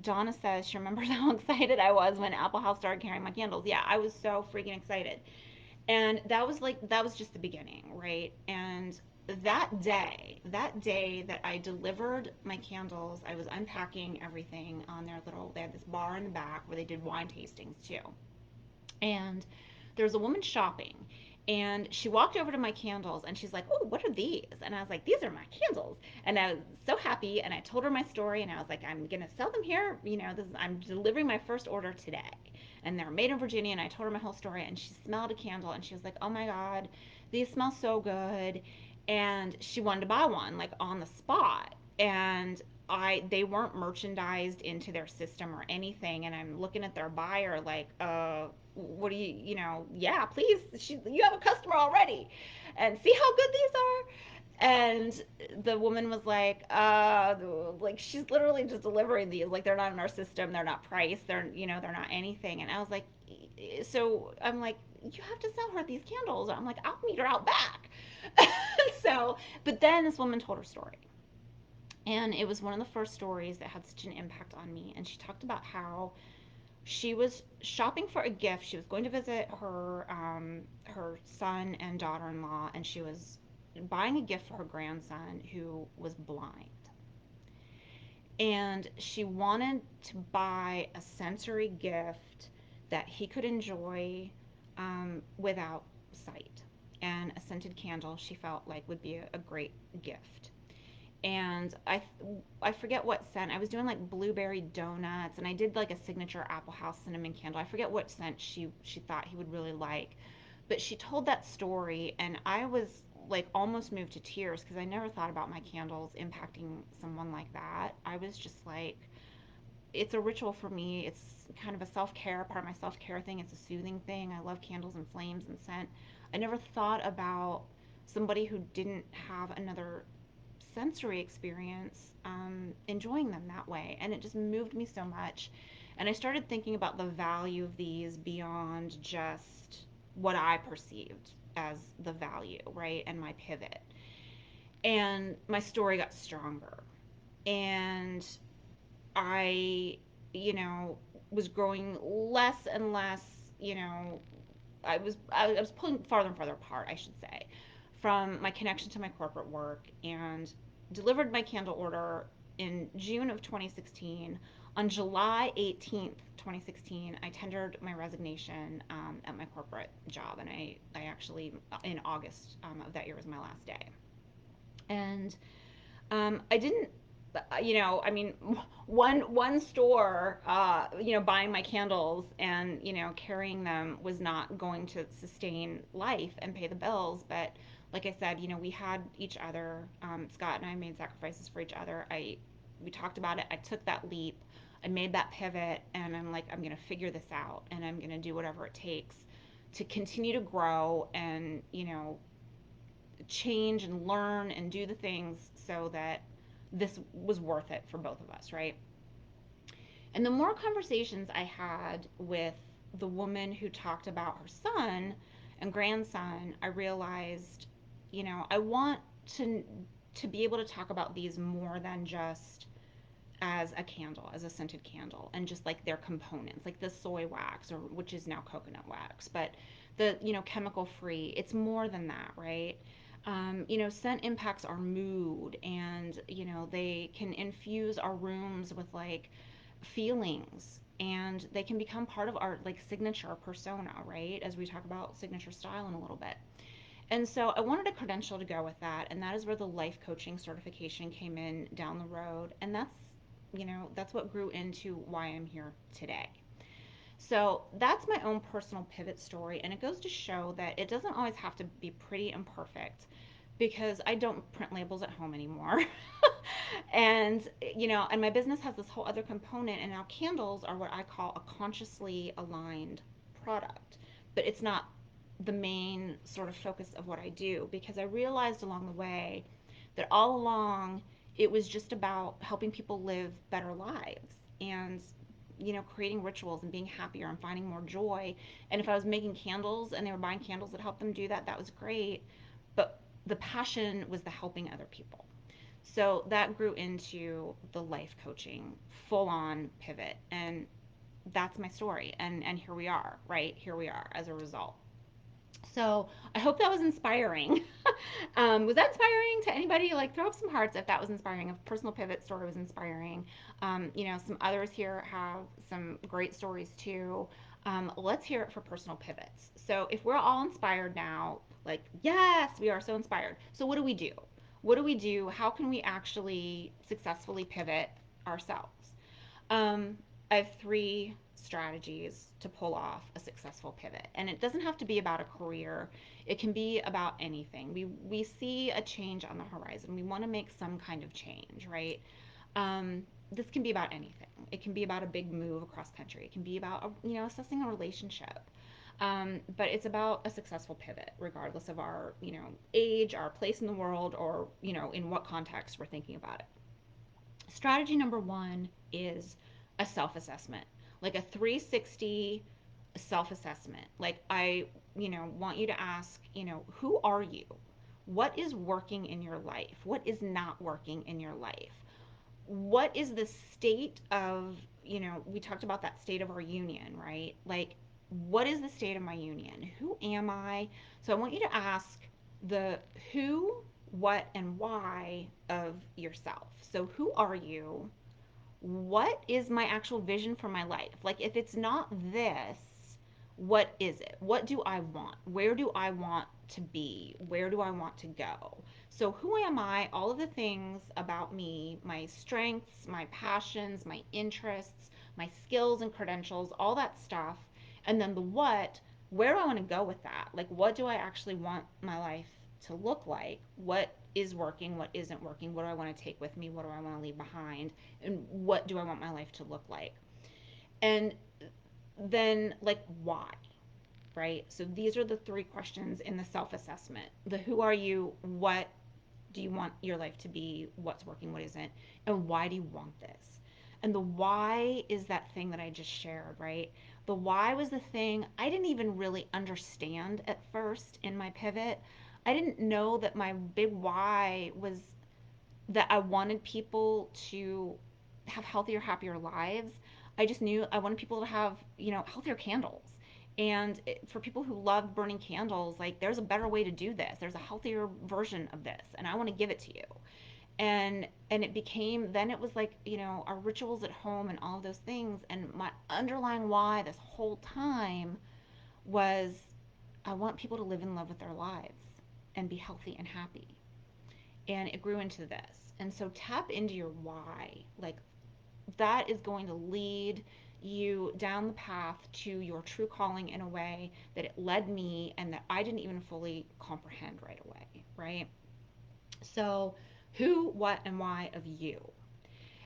Donna says she remembers how excited I was when Apple House started carrying my candles. Yeah, I was so freaking excited. And that was just the beginning, right? And that day that I delivered my candles, I was unpacking everything on their they had this bar in the back where they did wine tastings too. And there was a woman shopping, and she walked over to my candles and she's like, oh, what are these? And I was like, these are my candles. And I was so happy, and I told her my story, and I was like, I'm gonna sell them here, I'm delivering my first order today. And they're made in Virginia, and I told her my whole story, and she smelled a candle and she was like, oh my god, these smell so good. And she wanted to buy one like on the spot. And they weren't merchandised into their system or anything, and I'm looking at their buyer like, what do yeah, please, you have a customer already, and see how good these are. And the woman was like she's literally just delivering these, like they're not in our system, they're not priced, they're not anything. And I was like, so I'm like, you have to sell her these candles. I'm like, I'll meet her out back. So, but then this woman told her story, and it was one of the first stories that had such an impact on me. And she talked about how She was shopping for a gift. She was going to visit her son and daughter-in-law, and she was buying a gift for her grandson who was blind. And she wanted to buy a sensory gift that he could enjoy without sight. And a scented candle she felt like would be a great gift. And I forget what scent. I was doing like blueberry donuts, and I did like a signature apple house cinnamon candle. I forget what scent she thought he would really like, but she told that story, and I was like almost moved to tears because I never thought about my candles impacting someone like that. I was just like, it's a ritual for me. It's kind of a self care, part of my self care thing. It's a soothing thing. I love candles and flames and scent. I never thought about somebody who didn't have another sensory experience enjoying them that way. And it just moved me so much. And I started thinking about the value of these beyond just what I perceived as the value, right? And my pivot. And my story got stronger. And I, you know, was growing less and less, you know, I was pulling farther and farther apart, I should say, from my connection to my corporate work, and delivered my candle order in June of 2016. On July 18th, 2016, I tendered my resignation at my corporate job, and I actually in August of that year was my last day. And I didn't, I mean, one store, buying my candles and carrying them was not going to sustain life and pay the bills. But like I said, we had each other. Scott and I made sacrifices for each other. We talked about it. I took that leap. I made that pivot, and I'm like, I'm gonna figure this out, and I'm gonna do whatever it takes to continue to grow and change and learn and do the things so that this was worth it for both of us, right? And the more conversations I had with the woman who talked about her son and grandson, I realized, I want to to be able to talk about these more than just as a candle, as a scented candle, and just like their components, like the soy wax, or which is now coconut wax, but the chemical free. It's more than that, right? Scent impacts our mood, and they can infuse our rooms with like feelings, and they can become part of our like signature persona, right? As we talk about signature style in a little bit. And so I wanted a credential to go with that, and that is where the life coaching certification came in down the road, and that's what grew into why I'm here today. So that's my own personal pivot story, and it goes to show that it doesn't always have to be pretty and perfect, because I don't print labels at home anymore. And my business has this whole other component, and now candles are what I call a consciously aligned product. But it's not the main sort of focus of what I do, because I realized along the way that all along it was just about helping people live better lives, and creating rituals and being happier and finding more joy. And if I was making candles and they were buying candles that helped them do that, that was great. But the passion was the helping other people. So that grew into the life coaching full on pivot. And that's my story. And here we are, right? Here we are as a result. So I hope that was inspiring. Was that inspiring to anybody? Like, throw up some hearts if that was inspiring. If personal pivot story was inspiring. Some others here have some great stories too. Let's hear it for personal pivots. So if we're all inspired now, like, yes, we are so inspired. So what do we do? What do we do? How can we actually successfully pivot ourselves? I have three strategies to pull off a successful pivot. And it doesn't have to be about a career. It can be about anything. We see a change on the horizon. We want to make some kind of change, right? This can be about anything. It can be about a big move across country. It can be about assessing a relationship. But it's about a successful pivot, regardless of our age, our place in the world, or in what context we're thinking about it. Strategy number one is a self assessment, like a 360 self assessment. Like, I, want you to ask, who are you? What is working in your life? What is not working in your life? what is the state of, we talked about that state of our union, right? Like, what is the state of my union? Who am I? So I want you to ask the who, what, and why of yourself. So, who are you? What is my actual vision for my life? Like, if it's not this, what is it? What do I want? Where do I want to be? Where do I want to go? So, who am I? All of the things about me, my strengths, my passions, my interests, my skills and credentials, all that stuff. And then the what, where do I want to go with that? Like, what do I actually want my life to look like? What is working? What isn't working? What do I want to take with me? What do I want to leave behind? And what do I want my life to look like? And then, like, why? Right? So these are the three questions in the self assessment: the who are you, what do you want your life to be, what's working, what isn't, and why do you want this? And the why is that thing that I just shared, right? The why was the thing I didn't even really understand at first in my pivot. I didn't know that my big why was that I wanted people to have healthier, happier lives. I just knew I wanted people to have, healthier candles. And for people who love burning candles, like, there's a better way to do this. There's a healthier version of this, and I want to give it to you. And it became, then it was like, our rituals at home and all of those things. And my underlying why this whole time was I want people to live in love with their lives and be healthy and happy. And it grew into this. And so tap into your why. Like, that is going to lead you down the path to your true calling in a way that it led me and that I didn't even fully comprehend right away, right? So, who, what, and why of you.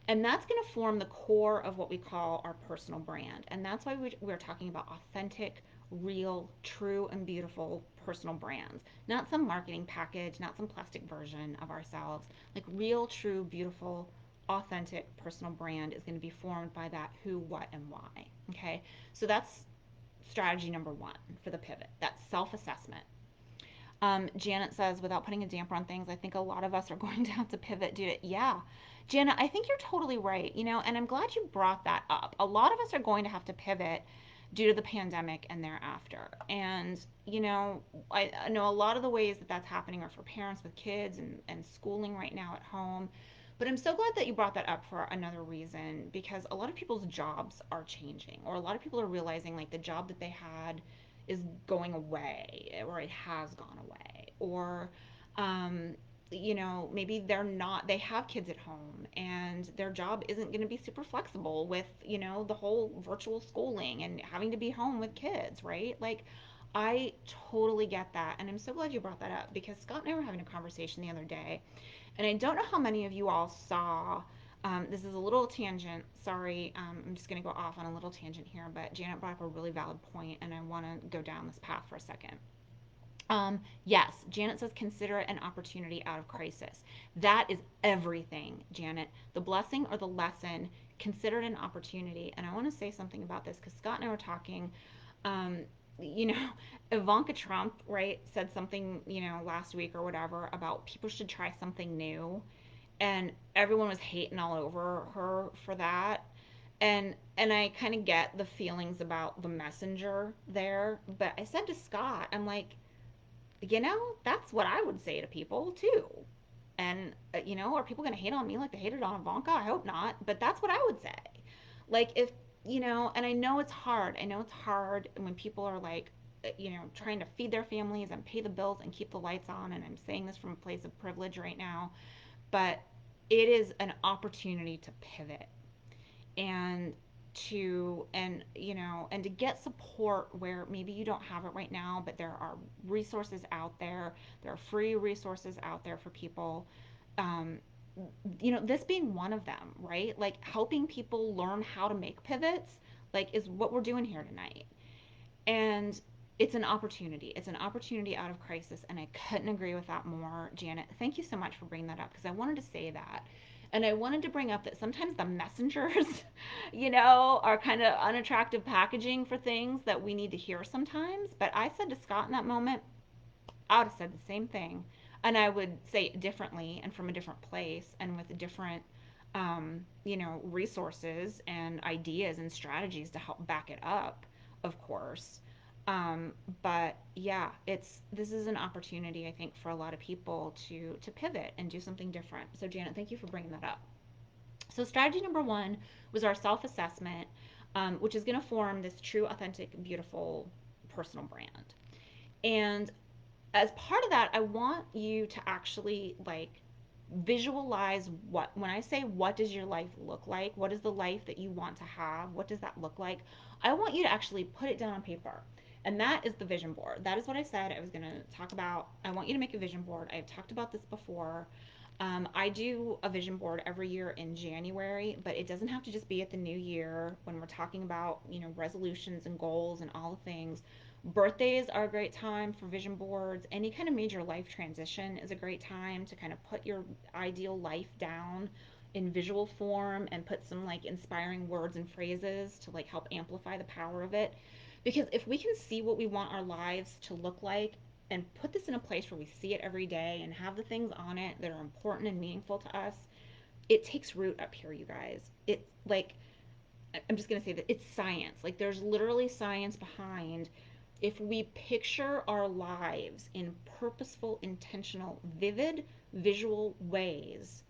And that's going to form the core of what we call our personal brand. And that's why we're talking about authentic, real, true, and beautiful personal brands. Not some marketing package, not some plastic version of ourselves. Like, real, true, beautiful, authentic personal brand is going to be formed by that who, what, and why. Okay? So that's strategy number one for the pivot. That's self assessment. Janet says, without putting a damper on things, I think a lot of us are going to have to pivot due to, yeah. Janet, I think you're totally right, and I'm glad you brought that up. A lot of us are going to have to pivot due to the pandemic and thereafter. And, I know a lot of the ways that that's happening are for parents with kids and schooling right now at home. But I'm so glad that you brought that up for another reason, because a lot of people's jobs are changing, or a lot of people are realizing like the job that they had is going away, or it has gone away, or um, maybe they have kids at home and their job isn't going to be super flexible with, the whole virtual schooling and having to be home with kids, right? Like, I totally get that. And I'm so glad you brought that up, because Scott and I were having a conversation the other day, and I don't know how many of you all saw. This is a little tangent. Sorry, I'm just going to go off on a little tangent here, but Janet brought up a really valid point, and I want to go down this path for a second. Yes, Janet says consider it an opportunity out of crisis. That is everything, Janet. The blessing or the lesson, consider it an opportunity. And I want to say something about this because Scott and I were talking. Um, you know, Ivanka Trump, right, said something, last week or whatever about people should try something new. And everyone was hating all over her for that. And I kind of get the feelings about the messenger there, but I said to Scott, I'm like, that's what I would say to people too. And, are people going to hate on me like they hated on Ivanka? I hope not. But that's what I would say. Like, if, and I know it's hard. I know it's hard when people are like, trying to feed their families and pay the bills and keep the lights on. And I'm saying this from a place of privilege right now. But it is an opportunity to pivot and to get support where maybe you don't have it right now, but there are resources out there. There are free resources out there for people. um, this being one of them, right? Like, helping people learn how to make pivots, like, is what we're doing here tonight. And it's an opportunity. It's an opportunity out of crisis. And I couldn't agree with that more, Janet. Thank you so much for bringing that up, because I wanted to say that. And I wanted to bring up that sometimes the messengers, are kind of unattractive packaging for things that we need to hear sometimes. But I said to Scott in that moment, I would have said the same thing. And I would say it differently and from a different place and with a different resources and ideas and strategies to help back it up, of course. But yeah, it's this is an opportunity I think for a lot of people to pivot and do something different. So Janet, thank you for bringing that up. So strategy number one was our self-assessment, which is going to form this true, authentic, beautiful personal brand. And as part of that, I want you to actually like visualize what, when I say what does your life look like, what is the life that you want to have, what does that look like? I want you to actually put it down on paper. And that is the vision board. That is what I said I was going to talk about. I want you to make a vision board. I've talked about this before. I do a vision board every year in January, but it doesn't have to just be at the new year when we're talking about, resolutions and goals and all the things. Birthdays are a great time for vision boards. Any kind of major life transition is a great time to kind of put your ideal life down in visual form and put some like inspiring words and phrases to like help amplify the power of it. Because if we can see what we want our lives to look like and put this in a place where we see it every day and have the things on it that are important and meaningful to us, it takes root up here, you guys. It like I'm just going to say that it's science. Like there's literally science behind if we picture our lives in purposeful, intentional, vivid, visual ways,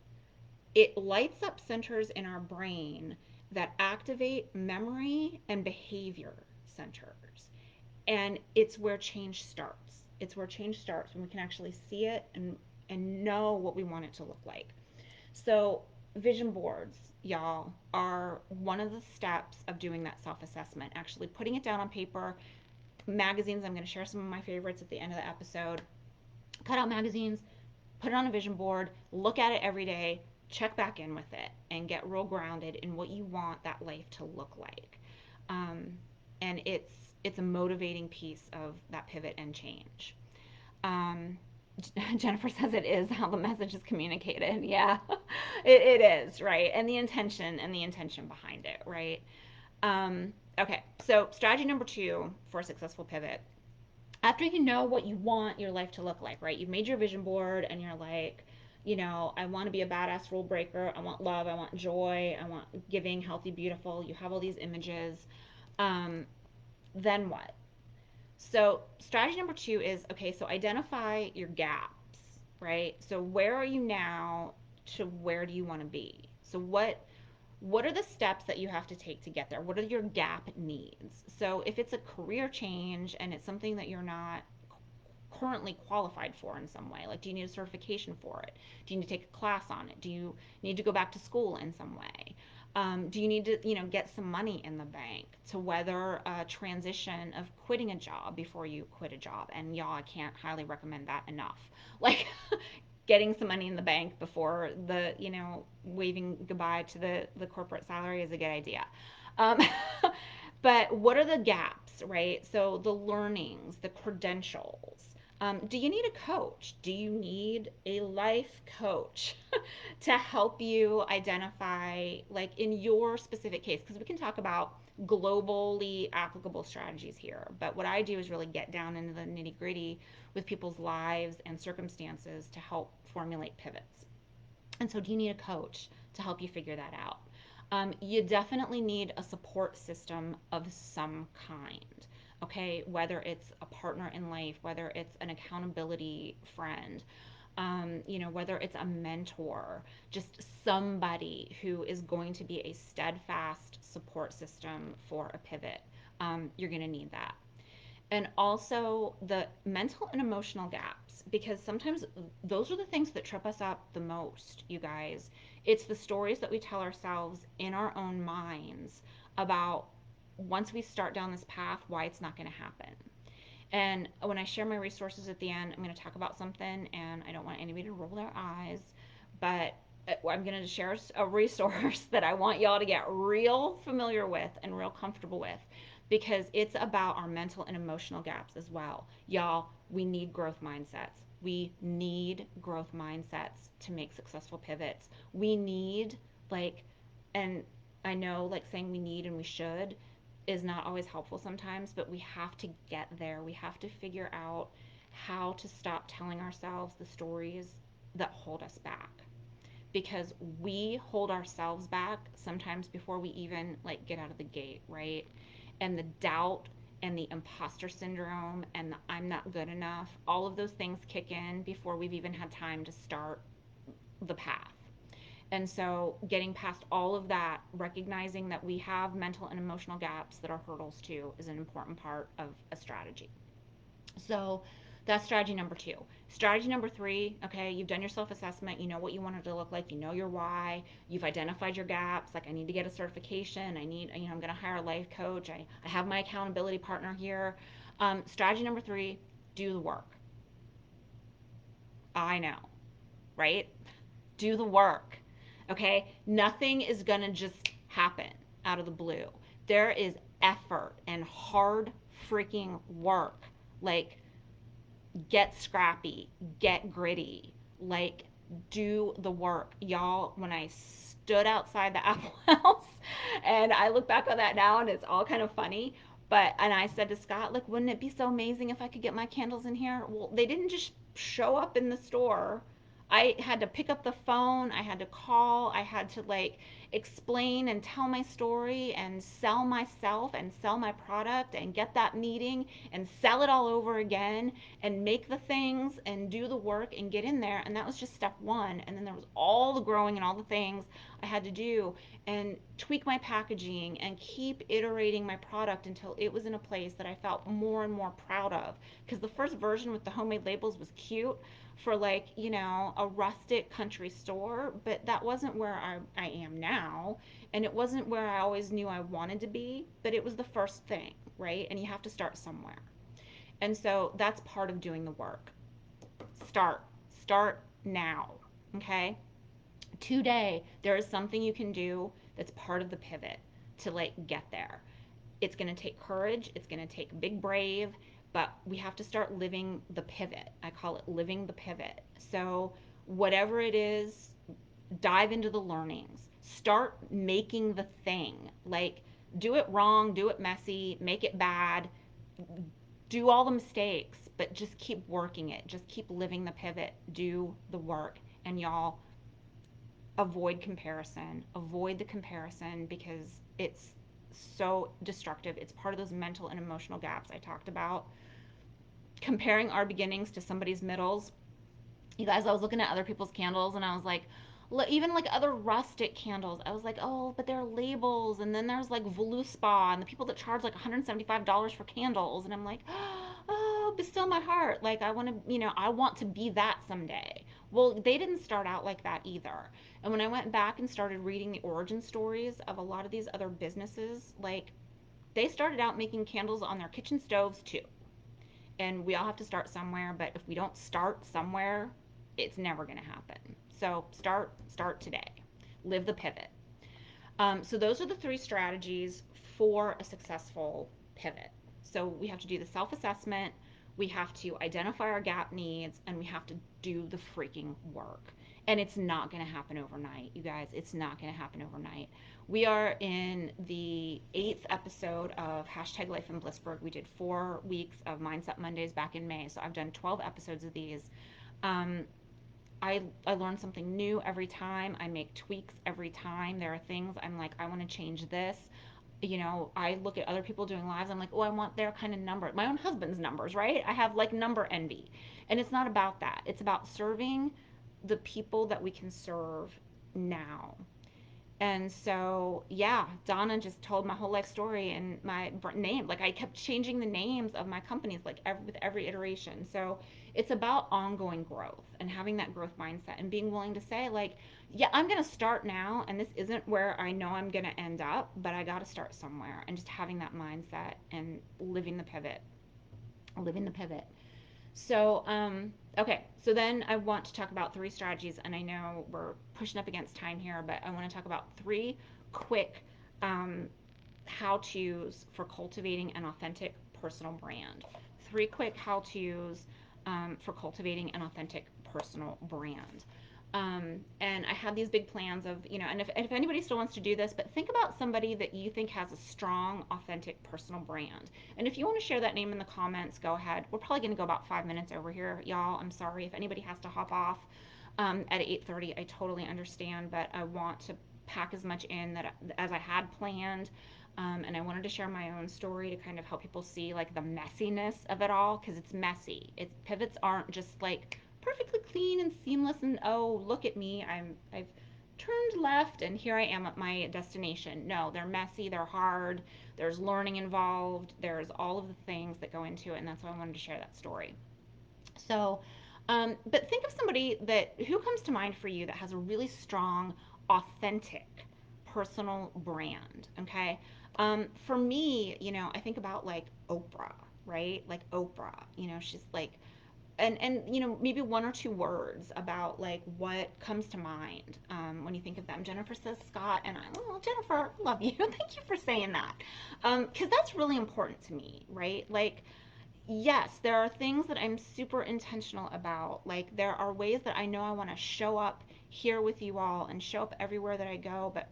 it lights up centers in our brain that activate memory and behavior centers. And it's where change starts. It's where change starts when we can actually see it and know what we want it to look like. So, vision boards, y'all, are one of the steps of doing that self assessment, actually putting it down on paper. Magazines, I'm going to share some of my favorites at the end of the episode. Cut out magazines, put it on a vision board, look at it every day, check back in with it, and get real grounded in what you want that life to look like. Um, and it's a motivating piece of that pivot and change. Um, Jennifer says it is how the message is communicated. Yeah, it is, right? And the intention behind it, right? Okay, so strategy number two for a successful pivot. After you know what you want your life to look like, right? You've made your vision board and you're like, I want to be a badass rule breaker. I want love. I want joy. I want giving, healthy, beautiful. You have all these images. Um, then what? So, strategy number two is okay, so identify your gaps, right? So, where are you now to where do you want to be? So, what are the steps that you have to take to get there? What are your gap needs? So, if it's a career change and it's something that you're not currently qualified for in some way, like do you need a certification for it? Do you need to take a class on it? Do you need to go back to school in some way? Do you need to, get some money in the bank to weather a transition of quitting a job before you quit a job? And y'all, I can't highly recommend that enough. Like getting some money in the bank before the, waving goodbye to the corporate salary is a good idea. Um, but what are the gaps, right? So the learnings, the credentials. Do you need a coach? Do you need a life coach to help you identify, like in your specific case? Because we can talk about globally applicable strategies here. But what I do is really get down into the nitty gritty with people's lives and circumstances to help formulate pivots. And so, do you need a coach to help you figure that out? You definitely need a support system of some kind. Okay, whether it's a partner in life, whether it's an accountability friend, whether it's a mentor, just somebody who is going to be a steadfast support system for a pivot. You're going to need that. And also the mental and emotional gaps, because sometimes those are the things that trip us up the most, you guys. It's the stories that we tell ourselves in our own minds about once we start down this path, why it's not going to happen. And when I share my resources at the end, I'm going to talk about something, and I don't want anybody to roll their eyes, but I'm going to share a resource that I want y'all to get real familiar with and real comfortable with because it's about our mental and emotional gaps as well. Y'all, we need growth mindsets. We need growth mindsets to make successful pivots. We need, like, and I know like saying we need and we should is not always helpful sometimes, but we have to get there. We have to figure out how to stop telling ourselves the stories that hold us back. because we hold ourselves back sometimes before we even like get out of the gate, right? And the doubt and the imposter syndrome and the I'm not good enough, all of those things kick in before we've even had time to start the path. And so, getting past all of that, recognizing that we have mental and emotional gaps that are hurdles too, is an important part of a strategy. So, that's strategy number two. Strategy number three, okay, you've done your self assessment, you know what you want it to look like, you know your why, you've identified your gaps. Like, I need to get a certification, I'm going to hire a life coach, I have my accountability partner here. Strategy number three, do the work. I know, right? Do the work. Okay? Nothing is going to just happen out of the blue. There is effort and hard freaking work. Like, get scrappy, get gritty, like, do the work. Y'all, when I stood outside the Apple House, and I look back on that now and it's all kind of funny, and I said to Scott, like, wouldn't it be so amazing if I could get my candles in here? Well, they didn't just show up in the store. I had to pick up the phone, I had to call, I had to like explain and tell my story and sell myself and sell my product and get that meeting and sell it all over again and make the things and do the work and get in there. And that was just step one. And then there was all the growing and all the things I had to do and tweak my packaging and keep iterating my product until it was in a place that I felt more and more proud of. Because the first version with the homemade labels was cute for, like, a rustic country store, but that wasn't where I am now. And it wasn't where I always knew I wanted to be, but it was the first thing, right? And you have to start somewhere. And so that's part of doing the work. Start. Start now. Okay? Today, there is something you can do that's part of the pivot to like get there. It's going to take courage, it's going to take big brave, but we have to start living the pivot. I call it living the pivot. So, whatever it is, dive into the learnings. Start making the thing. Like, do it wrong, do it messy, make it bad, do all the mistakes, but just keep working it. Just keep living the pivot. Do the work. And y'all, avoid comparison. Avoid the comparison because it's so destructive. It's part of those mental and emotional gaps I talked about. Comparing our beginnings to somebody's middles. You guys, I was looking at other people's candles and I was like, even like other rustic candles, I was like, oh, but there are labels. And then there's like Voluspa and the people that charge like $175 for candles. And I'm like, oh, but still my heart. Like, I want to be that someday. Well, they didn't start out like that either. And when I went back and started reading the origin stories of a lot of these other businesses, like, they started out making candles on their kitchen stoves too. And we all have to start somewhere, but if we don't start somewhere, it's never going to happen. So start today. Live the pivot. So those are the three strategies for a successful pivot. So we have to do the self-assessment, we have to identify our gap needs, and we have to do the freaking work. And it's not going to happen overnight, you guys. It's not going to happen overnight. We are in the 8th episode of hashtag Life in Blissburg. We did 4 weeks of Mindset Mondays back in May. So I've done 12 episodes of these. Um, I learn something new every time. I make tweaks every time. There are things I'm like, I want to change this. I look at other people doing lives. I'm like, oh, I want their kind of number. My own husband's numbers, right? I have like number envy. And it's not about that. It's about serving the people that we can serve now. And so, yeah, Donna just told my whole life story and my name. Like, I kept changing the names of my companies, like, with every iteration. So, it's about ongoing growth and having that growth mindset and being willing to say, like, yeah, I'm going to start now, and this isn't where I know I'm going to end up, but I got to start somewhere. And just having that mindset and living the pivot, living the pivot. So, okay, so then I want to talk about three strategies, and I know we're pushing up against time here, but I want to talk about three quick um, how to's for cultivating an authentic personal brand. Three quick how to's for cultivating an authentic personal brand. And I have these big plans of, and if anybody still wants to do this, but think about somebody that you think has a strong, authentic personal brand. And if you want to share that name in the comments, go ahead. We're probably going to go about 5 minutes over here, y'all. I'm sorry if anybody has to hop off. at 8:30. I totally understand, but I want to pack as much in that as I had planned. And I wanted to share my own story to kind of help people see like the messiness of it all because it's messy. It's pivots aren't just like perfectly clean and seamless and oh look at me I've turned left and here I am at my destination. No, they're messy, they're hard, there's learning involved, there's all of the things that go into it, and that's why I wanted to share that story. So, but think of somebody that who comes to mind for you that has a really strong, authentic, personal brand. Okay, for me, I think about like Oprah, right? Like Oprah, she's like, and maybe one or two words about like what comes to mind when you think of them. Jennifer says Scott, and Jennifer, love you. Thank you for saying that, because that's really important to me, right? Like yes, there are things that I'm super intentional about. Like there are ways that I know I want to show up here with you all and show up everywhere that I go, but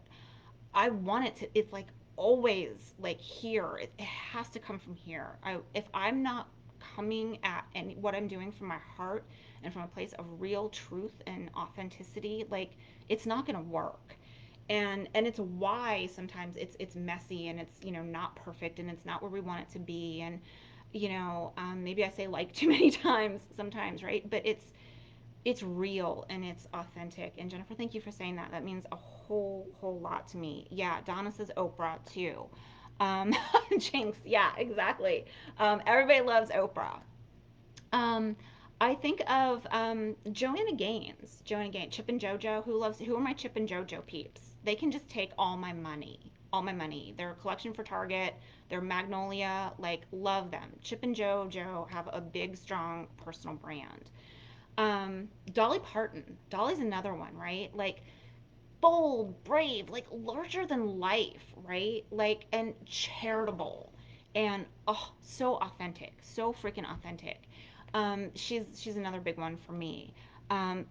I want it to it's like always like here. It has to come from here. If I'm not coming at any what I'm doing from my heart and from a place of real truth and authenticity, like it's not going to work. And it's why sometimes it's messy and it's not perfect and it's not where we want it to be and maybe I say like too many times sometimes, right? But it's real and it's authentic. And Jennifer, thank you for saying that. That means a whole lot to me. Yeah, Donna says Oprah too. Um, Jinx, yeah, exactly. Everybody loves Oprah. Um, I think of Joanna Gaines. Joanna Gaines, Chip and JoJo. Who are my Chip and JoJo peeps? They can just take all my money. All my money. They're a collection for Target. They're Magnolia. Like, love them. Chip and JoJo have a big, strong personal brand. Dolly Parton. Dolly's another one, right? Like, bold, brave, like larger than life, right? Like and charitable and oh, so authentic, so freaking authentic. She's another big one for me.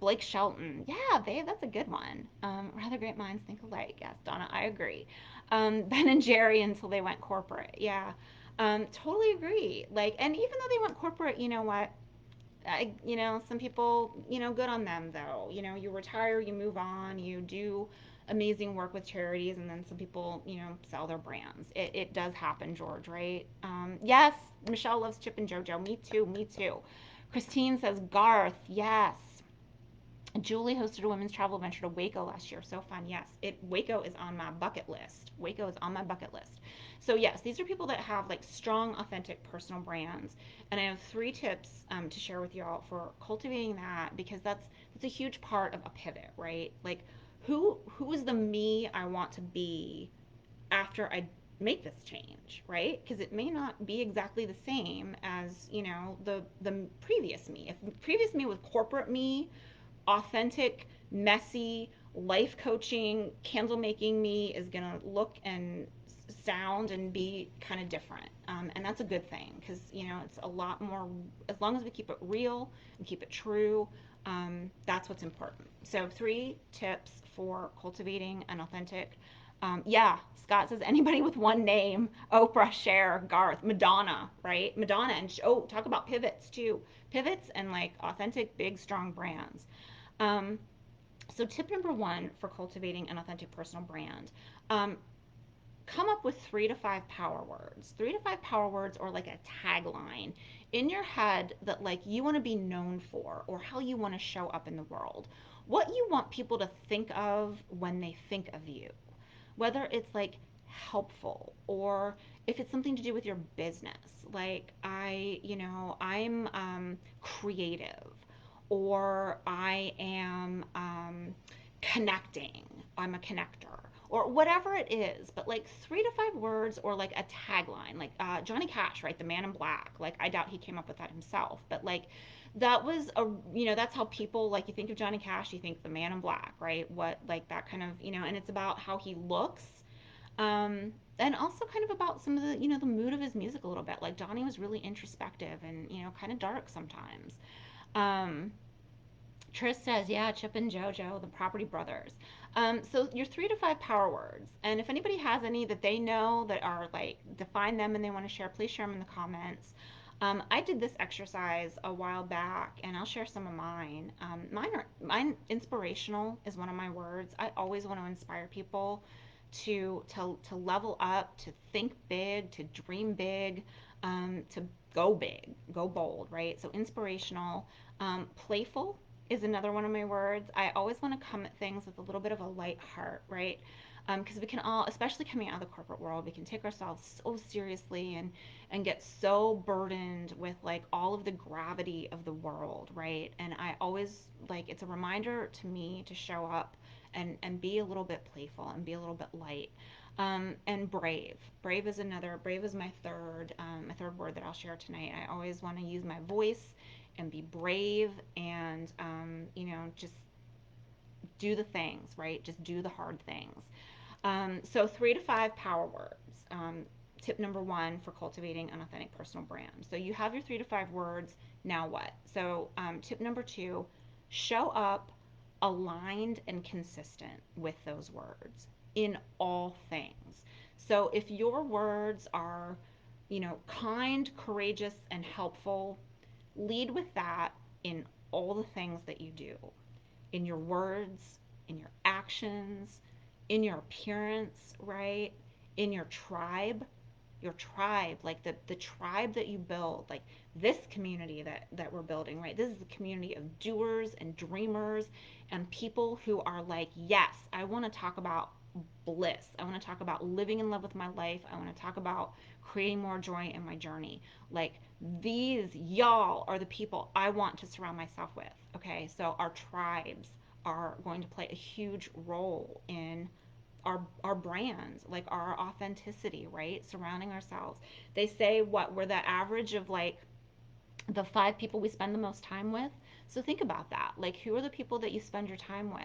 Blake Shelton, yeah, babe, that's a good one. Rather great minds think alike. Yes, Donna, I agree. Ben and Jerry until they went corporate. Yeah, totally agree. Like, and even though they went corporate, you know what? Some people, good on them though. You retire, you move on, you do amazing work with charities, and then some people, sell their brands. It does happen, George, right? Yes, Michelle loves Chip and JoJo. Me too, me too. Christine says Garth, yes. Julie hosted a women's travel adventure to Waco last year. So fun. Yes, Waco is on my bucket list. Waco is on my bucket list. So yes, these are people that have like strong, authentic personal brands, and I have three tips to share with y'all for cultivating that because that's a huge part of a pivot, right? Like who is the me I want to be after I make this change, right? Because it may not be exactly the same as the previous me. If previous me was corporate me, authentic, messy, life coaching, candle making me is going to look and sound and be kind of different. And that's a good thing because, it's a lot more, as long as we keep it real and keep it true, that's what's important. So, three tips for cultivating an authentic. Yeah, Scott says anybody with one name: Oprah, Cher, Garth, Madonna, right? Madonna, and oh, talk about pivots too. Pivots and like authentic, big, strong brands. Um, so, tip number one for cultivating an authentic personal brand, um, come up with 3 to 5 power words. 3 to 5 power words or like a tagline in your head that like you want to be known for or how you want to show up in the world. What you want people to think of when they think of you. Whether it's like helpful or if it's something to do with your business. Like I'm creative or I am connecting. I'm a connector or whatever it is, but like 3 to 5 words or like a tagline, like Johnny Cash, right? The Man in Black. Like I doubt he came up with that himself, but like that was that's how people like you think of Johnny Cash, you think the Man in Black, right? What like that kind of and it's about how he looks, and also kind of about some of the the mood of his music a little bit. Like Johnny was really introspective and kind of dark sometimes. Um, Trish says, yeah, Chip and JoJo, the Property Brothers. So your 3 to 5 power words. And if anybody has any that they know that are like define them and they want to share, please share them in the comments. I did this exercise a while back, and I'll share some of mine. Mine inspirational is one of my words. I always want to inspire people to level up, to think big, to dream big, to go big, go bold, right? So inspirational, playful is another one of my words. I always want to come at things with a little bit of a light heart, right? Because we can all, especially coming out of the corporate world, we can take ourselves so seriously and get so burdened with like all of the gravity of the world, right? And I always like it's a reminder to me to show up and be a little bit playful and be a little bit light. And brave. Brave is my third word that I'll share tonight. I always want to use my voice and be brave and just do the things, right? Just do the hard things. So 3 to 5 power words. Tip number one for cultivating an authentic personal brand. So you have your 3 to 5 words. Now what? So tip number two, show up aligned and consistent with those words in all things. So if your words are, kind, courageous, and helpful, lead with that in all the things that you do, in your words, in your actions, in your appearance, right? In your tribe, like the tribe that you build, like this community that we're building, right? This is a community of doers and dreamers and people who are like, yes, I want to talk about bliss. I want to talk about living in love with my life. I want to talk about creating more joy in my journey. Like these y'all are the people I want to surround myself with. Okay, so our tribes are going to play a huge role in our brands, like our authenticity, right? Surrounding ourselves. They say what we're the average of like the 5 people we spend the most time with. So think about that. Like who are the people that you spend your time with?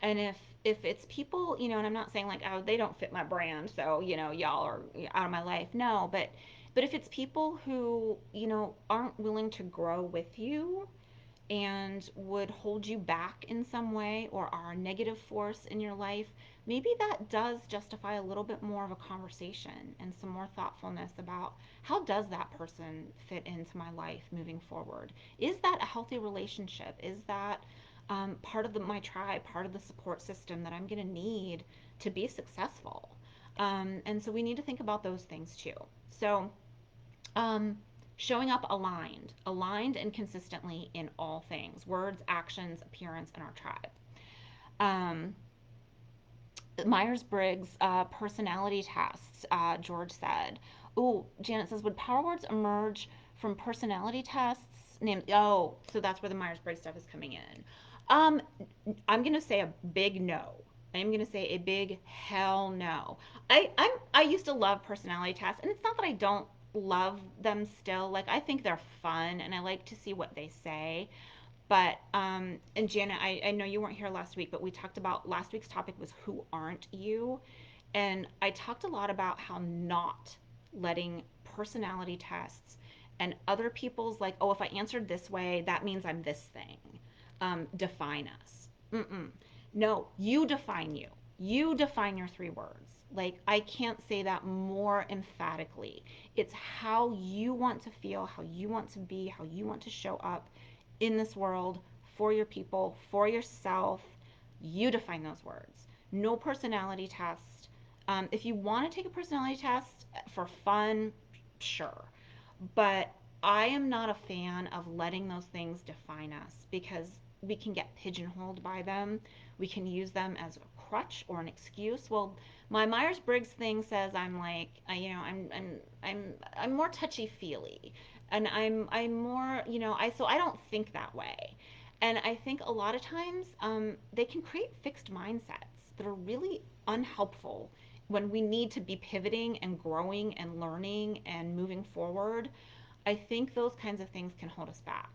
And if it's people, and I'm not saying like, oh, they don't fit my brand, so y'all are out of my life. No, but if it's people who aren't willing to grow with you and would hold you back in some way or are a negative force in your life, maybe that does justify a little bit more of a conversation and some more thoughtfulness about how does that person fit into my life moving forward? Is that a healthy relationship? Is that part of my tribe, part of the support system that I'm going to need to be successful? And so we need to think about those things too. So um, showing up aligned and consistently in all things words, actions, appearance, and our tribe. Um, Myers Briggs personality tests, George said. Ooh, Janet says, would power words emerge from personality tests? Oh, so that's where the Myers Briggs stuff is coming in. Um, I'm gonna say a big no. I'm gonna say a big hell no. I used to love personality tests, and it's not that I don't love them still. Like I think they're fun, and I like to see what they say. But and Janet, I know you weren't here last week, but we talked about last week's topic was who aren't you, and I talked a lot about how not letting personality tests and other people's like, oh, if I answered this way, that means I'm this thing, define us. Mm-mm. No, you define you. You define your 3 words. Like, I can't say that more emphatically. It's how you want to feel, how you want to be, how you want to show up in this world for your people, for yourself. You define those words. No personality test. If you want to take a personality test for fun, sure. But I am not a fan of letting those things define us because we can get pigeonholed by them. We can use them as a crutch or an excuse. Well, my Myers Briggs thing says I'm like, I'm more touchy feely, and I'm more, so I don't think that way. And I think a lot of times they can create fixed mindsets that are really unhelpful when we need to be pivoting and growing and learning and moving forward. I think those kinds of things can hold us back.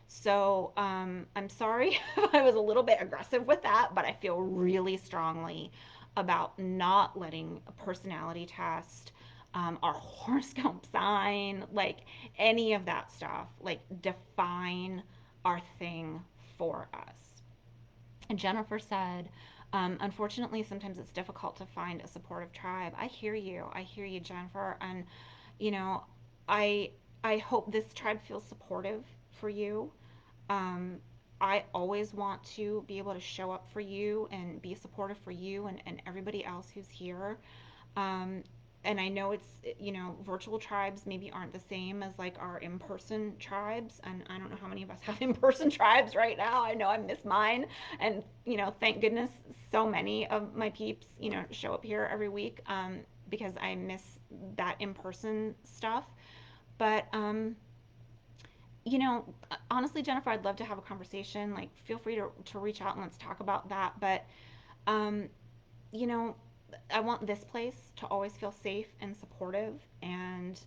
So I'm sorry if I was a little bit aggressive with that, but I feel really strongly about not letting a personality test, our horoscope sign, like any of that stuff, like define our thing for us. And Jennifer said, unfortunately, sometimes it's difficult to find a supportive tribe. I hear you. I hear you, Jennifer. And, you know, I I hope this tribe feels supportive for you. Um, I always want to be able to show up for you and be supportive for you and everybody else who's here. Um, and I know it's, virtual tribes maybe aren't the same as like our in person tribes. And I don't know how many of us have in person tribes right now. I know I miss mine. And, thank goodness so many of my peeps, show up here every week because I miss that in person stuff. But, honestly, Jennifer, I'd love to have a conversation. Like, feel free to reach out and let's talk about that. But, um, you know, I want this place to always feel safe and supportive. And,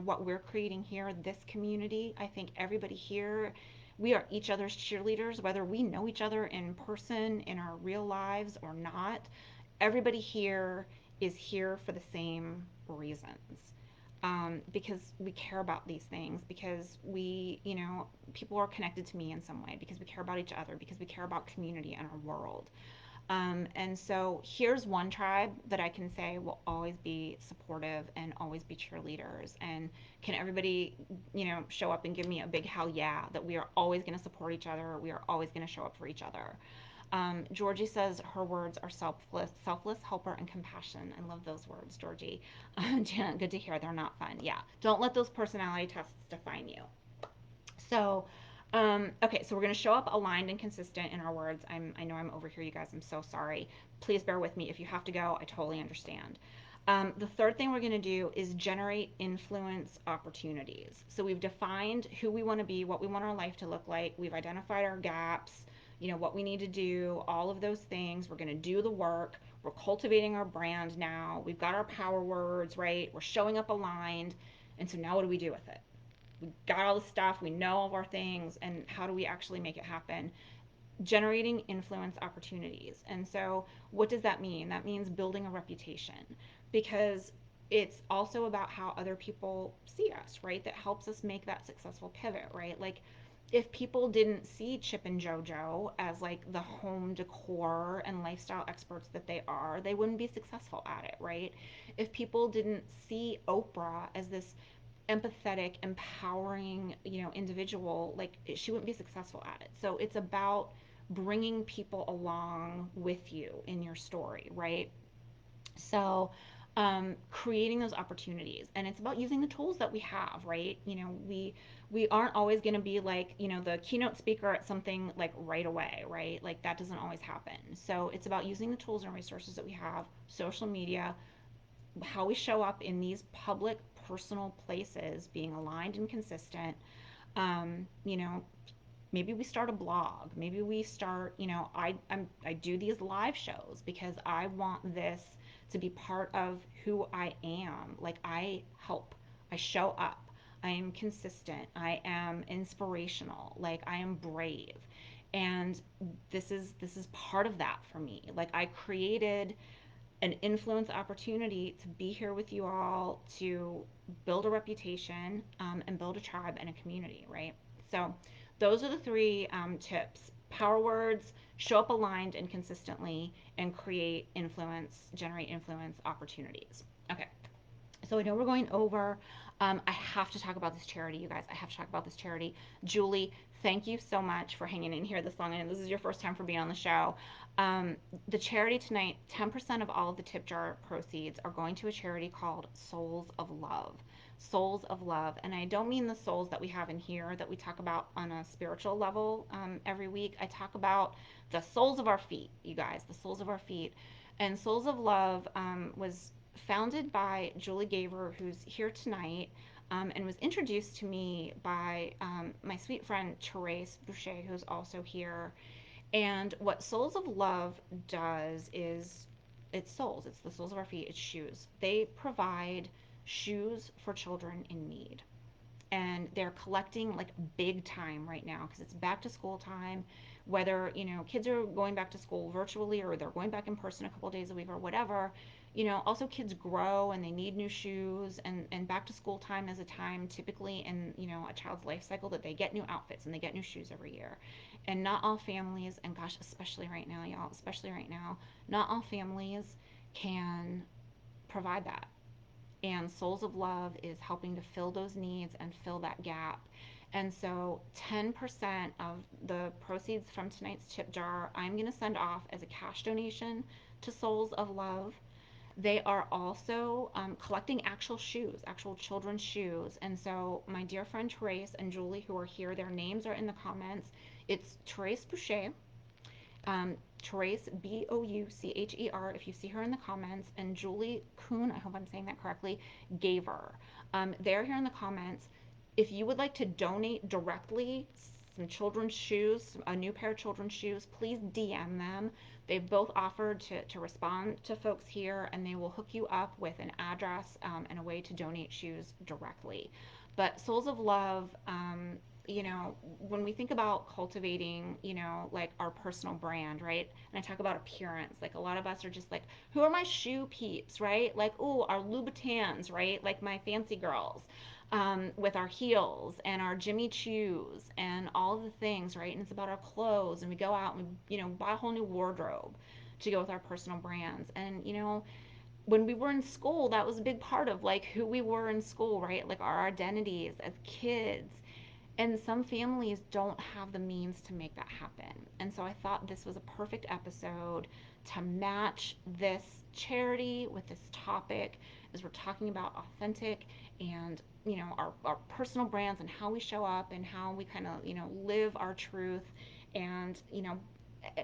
what we're creating here, this community, I think everybody here, we are each other's cheerleaders, whether we know each other in person, in our real lives or not. Everybody here is here for the same reasons. Because we care about these things, because people are connected to me in some way, because we care about each other, because we care about community and our world. And so here's one tribe that I can say will always be supportive and always be cheerleaders. And can everybody, show up and give me a big hell yeah that we are always going to support each other. We are always going to show up for each other. Georgie says her words are selfless, helper, and compassion. I love those words, Georgie. Janet, good to hear. They're not fun. Yeah, don't let those personality tests define you. So, okay, so we're going to show up aligned and consistent in our words. I know I'm over here, you guys. I'm so sorry. Please bear with me. If you have to go, I totally understand. The third thing we're going to do is generate influence opportunities. So we've defined who we want to be, what we want our life to look like. We've identified our gaps, what we need to do, all of those things. We're going to do the work. We're cultivating our brand now. We've got our power words, right? We're showing up aligned. And so now what do we do with it? We got all the stuff, we know all of our things, and how do we actually make it happen? Generating influence opportunities. And so, what does that mean? That means building a reputation, because it's also about how other people see us, right? That helps us make that successful pivot, right? Like, if people didn't see Chip and JoJo as like the home decor and lifestyle experts that they are, they wouldn't be successful at it, right? If people didn't see Oprah as this empathetic, empowering, individual, like she wouldn't be successful at it. So it's about bringing people along with you in your story, right? So creating those opportunities, and it's about using the tools that we have, right? We aren't always going to be like, the keynote speaker at something like right away, right? Like that doesn't always happen. So it's about using the tools and resources that we have, social media, how we show up in these public personal places, being aligned and consistent. um, you know Maybe we start a blog, maybe we start, I do these live shows because I want this to be part of who I am. Like, I help, I show up, I am consistent, I am inspirational, like I am brave. And this is part of that for me. Like, I created an influence opportunity to be here with you all, to build a reputation, and build a tribe and a community, right? So, those are the three tips: power words, show up aligned and consistently, and generate influence opportunities. Okay, so I know we're going over. I have to talk about this charity, you guys. I have to talk about this charity. Julie, thank you so much for hanging in here this long. And this is your first time for being on the show. The charity tonight, 10% of all of the tip jar proceeds are going to a charity called Souls of Love. Souls of Love. And I don't mean the souls that we have in here that we talk about on a spiritual level every week. I talk about the soles of our feet, you guys, the soles of our feet. And Souls of Love was founded by Julie Gaver, who's here tonight, and was introduced to me by my sweet friend Therese Boucher, who's also here. And what Souls of Love does is, it's souls, it's the soles of our feet, it's shoes. They provide shoes for children in need, and they're collecting like big time right now because it's back to school time. Whether kids are going back to school virtually or they're going back in person a couple of days a week or whatever, also kids grow and they need new shoes, and back to school time is a time typically in a child's life cycle that they get new outfits and they get new shoes every year. And not all families, and gosh, especially right now, y'all, especially right now, not all families can provide that. And Souls of Love is helping to fill those needs and fill that gap. And so 10% of the proceeds from tonight's tip jar, I'm going to send off as a cash donation to Souls of Love. They are also collecting actual shoes, actual children's shoes. And so my dear friend Therese and Julie, who are here, their names are in the comments. It's Therese Boucher, Therese, Boucher, if you see her in the comments, and Julie Kuhn, I hope I'm saying that correctly, Gaver. They're here in the comments. If you would like to donate directly some children's shoes, a new pair of children's shoes, please DM them. They've both offered to respond to folks here, and they will hook you up with an address and a way to donate shoes directly. But Souls of Love, when we think about cultivating, like our personal brand, right? And I talk about appearance, like a lot of us are just like, who are my shoe peeps, right? Like, oh, our Louboutins, right? Like my fancy girls. With our heels and our Jimmy Choos and all of the things, right? And it's about our clothes, and we go out and buy a whole new wardrobe to go with our personal brands. And when we were in school, that was a big part of like who we were in school, right? Like our identities as kids. And some families don't have the means to make that happen. And so I thought this was a perfect episode to match this charity with this topic as we're talking about authentic and our personal brands and how we show up and how we kind of live our truth and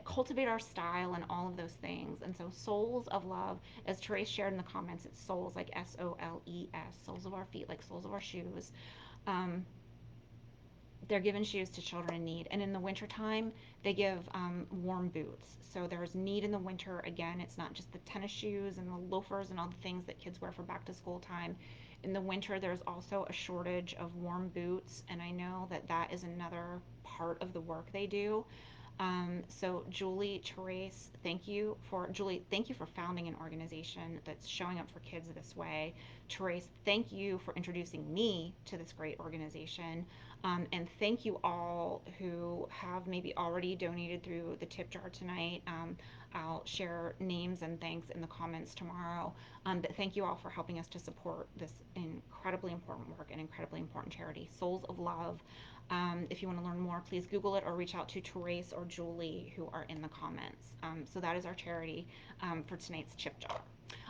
cultivate our style and all of those things. And so Souls of Love, as Therese shared in the comments, it's souls like SOLES, soles of our feet, like soles of our shoes. um, they're giving shoes to children in need. And in the wintertime, they give warm boots. So there's need in the winter. Again, it's not just the tennis shoes and the loafers and all the things that kids wear for back to school time. In the winter, there's also a shortage of warm boots. And I know that that is another part of the work they do. So Julie, Therese, thank you for founding an organization that's showing up for kids this way. Therese, thank you for introducing me to this great organization. And thank you all who have maybe already donated through the tip jar tonight. I'll share names and thanks in the comments tomorrow. But thank you all for helping us to support this incredibly important work and incredibly important charity, Souls of Love. If you want to learn more, please Google it or reach out to Therese or Julie, who are in the comments. So that is our charity for tonight's chip jar.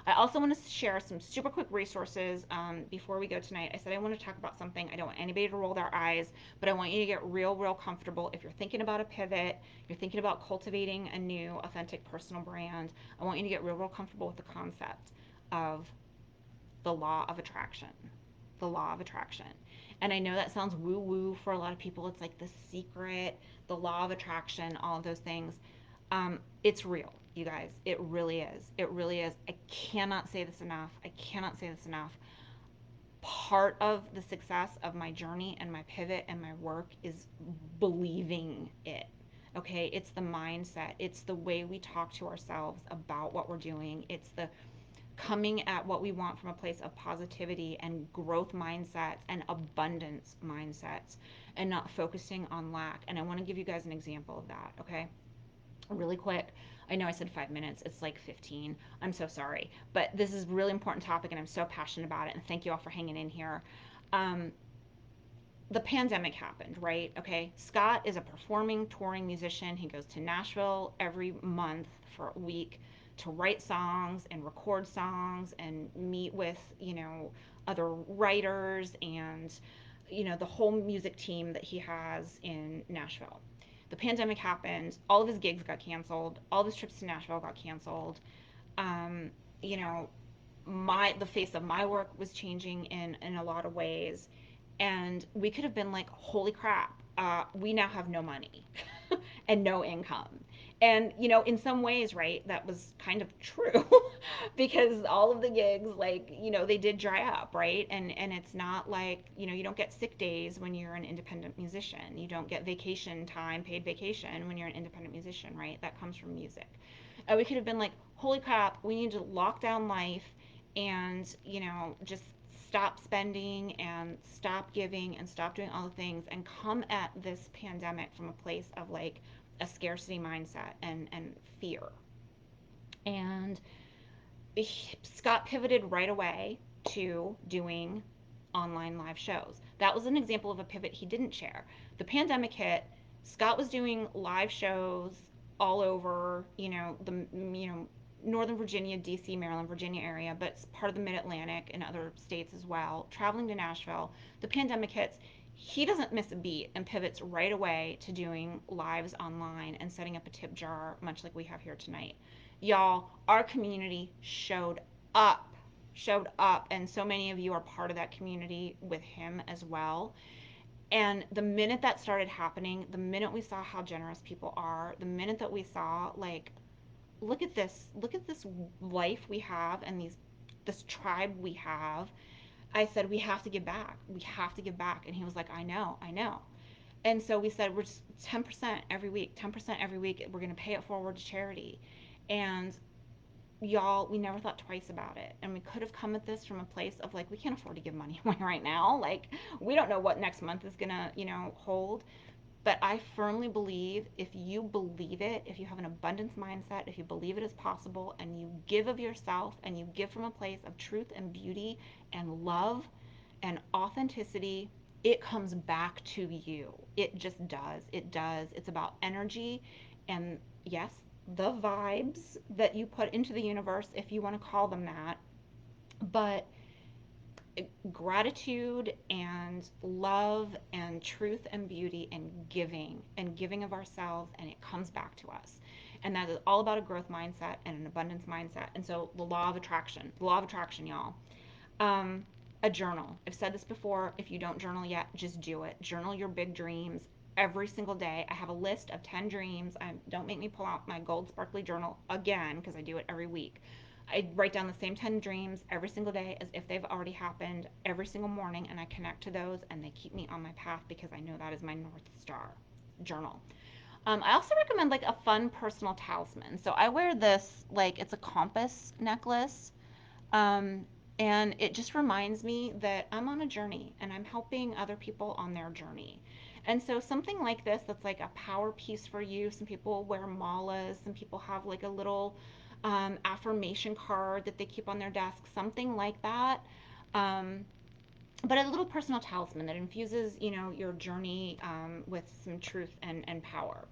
I also want to share some super quick resources before we go tonight. I said I want to talk about something. I don't want anybody to roll their eyes, but I want you to get real comfortable. If you're thinking about a pivot, you're thinking about cultivating a new, authentic personal brand, I want you to get real comfortable with the concept of the law of attraction. The law of attraction. And I know that sounds woo woo for a lot of people. It's like the secret, the law of attraction, all of those things. It's real, you guys. It really is. It really is. I cannot say this enough. I cannot say this enough. Part of the success of my journey and my pivot and my work is believing it. Okay, it's the mindset, it's the way we talk to ourselves about what we're doing, it's the coming at what we want from a place of positivity and growth mindsets and abundance mindsets and not focusing on lack. And I want to give you guys an example of that, okay? Really quick. I know I said 5 minutes, it's like 15. I'm so sorry. But this is a really important topic and I'm so passionate about it. And thank you all for hanging in here. Um, the pandemic happened, right? Okay. Scott is a performing, touring musician. He goes to Nashville every month for a week to write songs and record songs and meet with, other writers and, the whole music team that he has in Nashville. The pandemic happened. All of his gigs got canceled. All of his trips to Nashville got canceled. Um, you know, the face of my work was changing in a lot of ways, and we could have been like, holy crap, we now have no money and no income. And in some ways, right, that was kind of true because all of the gigs, like, they did dry up, right? And it's not like, you don't get sick days when you're an independent musician. You don't get vacation time, paid vacation when you're an independent musician, right? That comes from music. We could have been like, holy crap, we need to lock down life and, just stop spending and stop giving and stop doing all the things and come at this pandemic from a place of like a scarcity mindset and fear. And Scott pivoted right away to doing online live shows. That was an example of a pivot he didn't share. The pandemic hit. Scott was doing live shows all over, Northern Virginia, DC, Maryland, Virginia area, but it's part of the Mid Atlantic and other states as well, traveling to Nashville. The pandemic hits. He doesn't miss a beat and pivots right away to doing lives online and setting up a tip jar, much like we have here tonight. Y'all, our community up, showed up, and so many of you are part of that community with him as well. And the minute that started happening, the minute we saw how generous people are, the minute that we saw, like, look at this life we have and this tribe we have, I said, we have to give back. We have to give back. And he was like, I know, I know. And so we said, we're just 10% every week, 10% every week. We're going to pay it forward to charity. And y'all, we never thought twice about it. And we could have come at this from a place of like, we can't afford to give money away right now. Like, we don't know what next month is going to, hold. But I firmly believe if you believe it, if you have an abundance mindset, if you believe it is possible, and you give of yourself and you give from a place of truth and beauty and love and authenticity, it comes back to you. It just does. It does. It's about energy and, yes, the vibes that you put into the universe, if you want to call them that. But gratitude and love and truth and beauty and giving of ourselves, and it comes back to us. And that is all about a growth mindset and an abundance mindset. And so the law of attraction, y'all. um, a journal. I've said this before. If you don't journal yet, just do it. Journal your big dreams every single day. I have a list of 10 dreams. Don't make me pull out my gold sparkly journal again because I do it every week. I write down the same 10 dreams every single day as if they've already happened every single morning, and I connect to those, and they keep me on my path because I know that is my North Star. Journal. I also recommend like a fun personal talisman. So I wear this, like, it's a compass necklace. um, and it just reminds me that I'm on a journey and I'm helping other people on their journey. And so something like this that's like a power piece for you. Some people wear malas, some people have like a little affirmation card that they keep on their desk, something like that. Um, but a little personal talisman that infuses, your journey with some truth and power.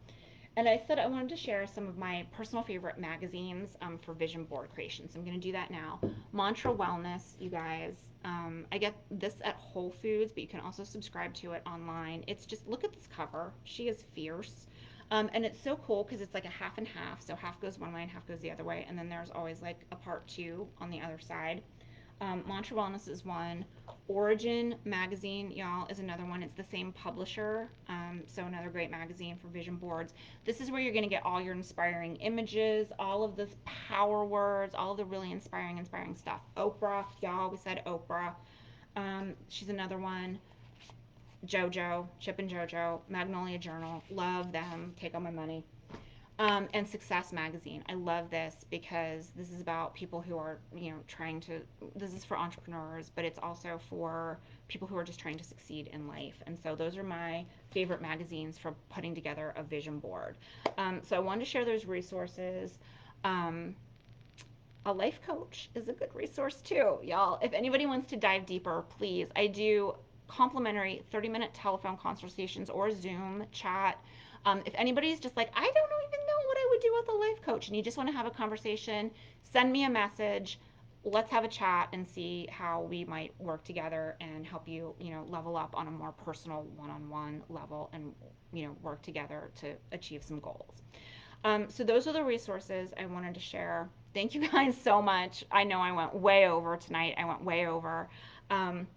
And I said I wanted to share some of my personal favorite magazines for vision board creation. So I'm going to do that now. Mantra Wellness, you guys. I get this at Whole Foods, but you can also subscribe to it online. It's just, look at this cover. She is fierce. And it's so cool because it's like a half and half. So half goes one way and half goes the other way. And then there's always like a part two on the other side. Mantra Wellness is one. Origin Magazine, y'all, is another one. It's the same publisher, so another great magazine for vision boards. This is where you're going to get all your inspiring images, all of the power words, all of the really inspiring stuff. Oprah, y'all, we said Oprah. She's another one. JoJo, Chip and JoJo, Magnolia Journal, love them. Take all my money. And Success Magazine. I love this because this is about people who are, trying to, this is for entrepreneurs, but it's also for people who are just trying to succeed in life. And so those are my favorite magazines for putting together a vision board. So I wanted to share those resources. Um, a life coach is a good resource too, y'all. If anybody wants to dive deeper, please. I do complimentary 30-minute telephone consultations or Zoom chat. If anybody's just like, I don't even know what I would do with a life coach, and you just want to have a conversation, send me a message. Let's have a chat and see how we might work together and help you, level up on a more personal one-on-one level and, work together to achieve some goals. So those are the resources I wanted to share. Thank you guys so much. I know I went way over tonight. I went way over. Um,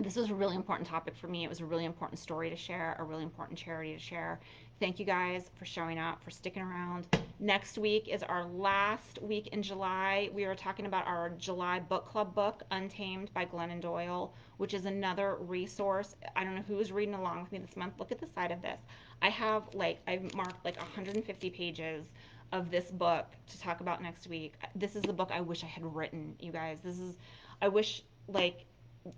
this was a really important topic for me. It was a really important story to share, a really important charity to share. Thank you guys for showing up, for sticking around. Next week is our last week in July. We are talking about our July book club book, Untamed by Glennon Doyle, which is another resource. I don't know who's reading along with me this month. Look at the side of this. I've marked like 150 pages of this book to talk about next week. This is the book I wish I had written, you guys. I wish, like,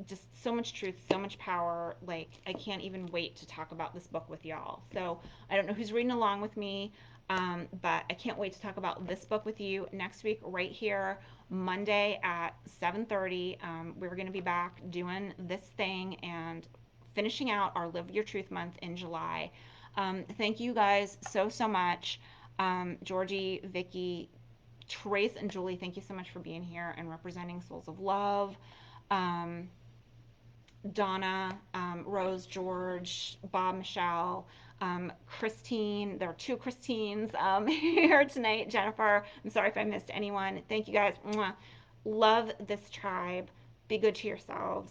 just so much truth, so much power. Like, I can't even wait to talk about this book with y'all. So I don't know who's reading along with me, but I can't wait to talk about this book with you next week right here Monday at 7:30. We're going to be back doing this thing and finishing out our Live Your Truth month in July. Thank you guys so much. Georgie, Vicky, Trace, and Julie, thank you so much for being here and representing Souls of Love. Um, Donna, Rose, George, Bob, Michelle, Christine. There are two Christines here tonight. Jennifer, I'm sorry if I missed anyone. Thank you guys. Mwah. Love this tribe. Be good to yourselves.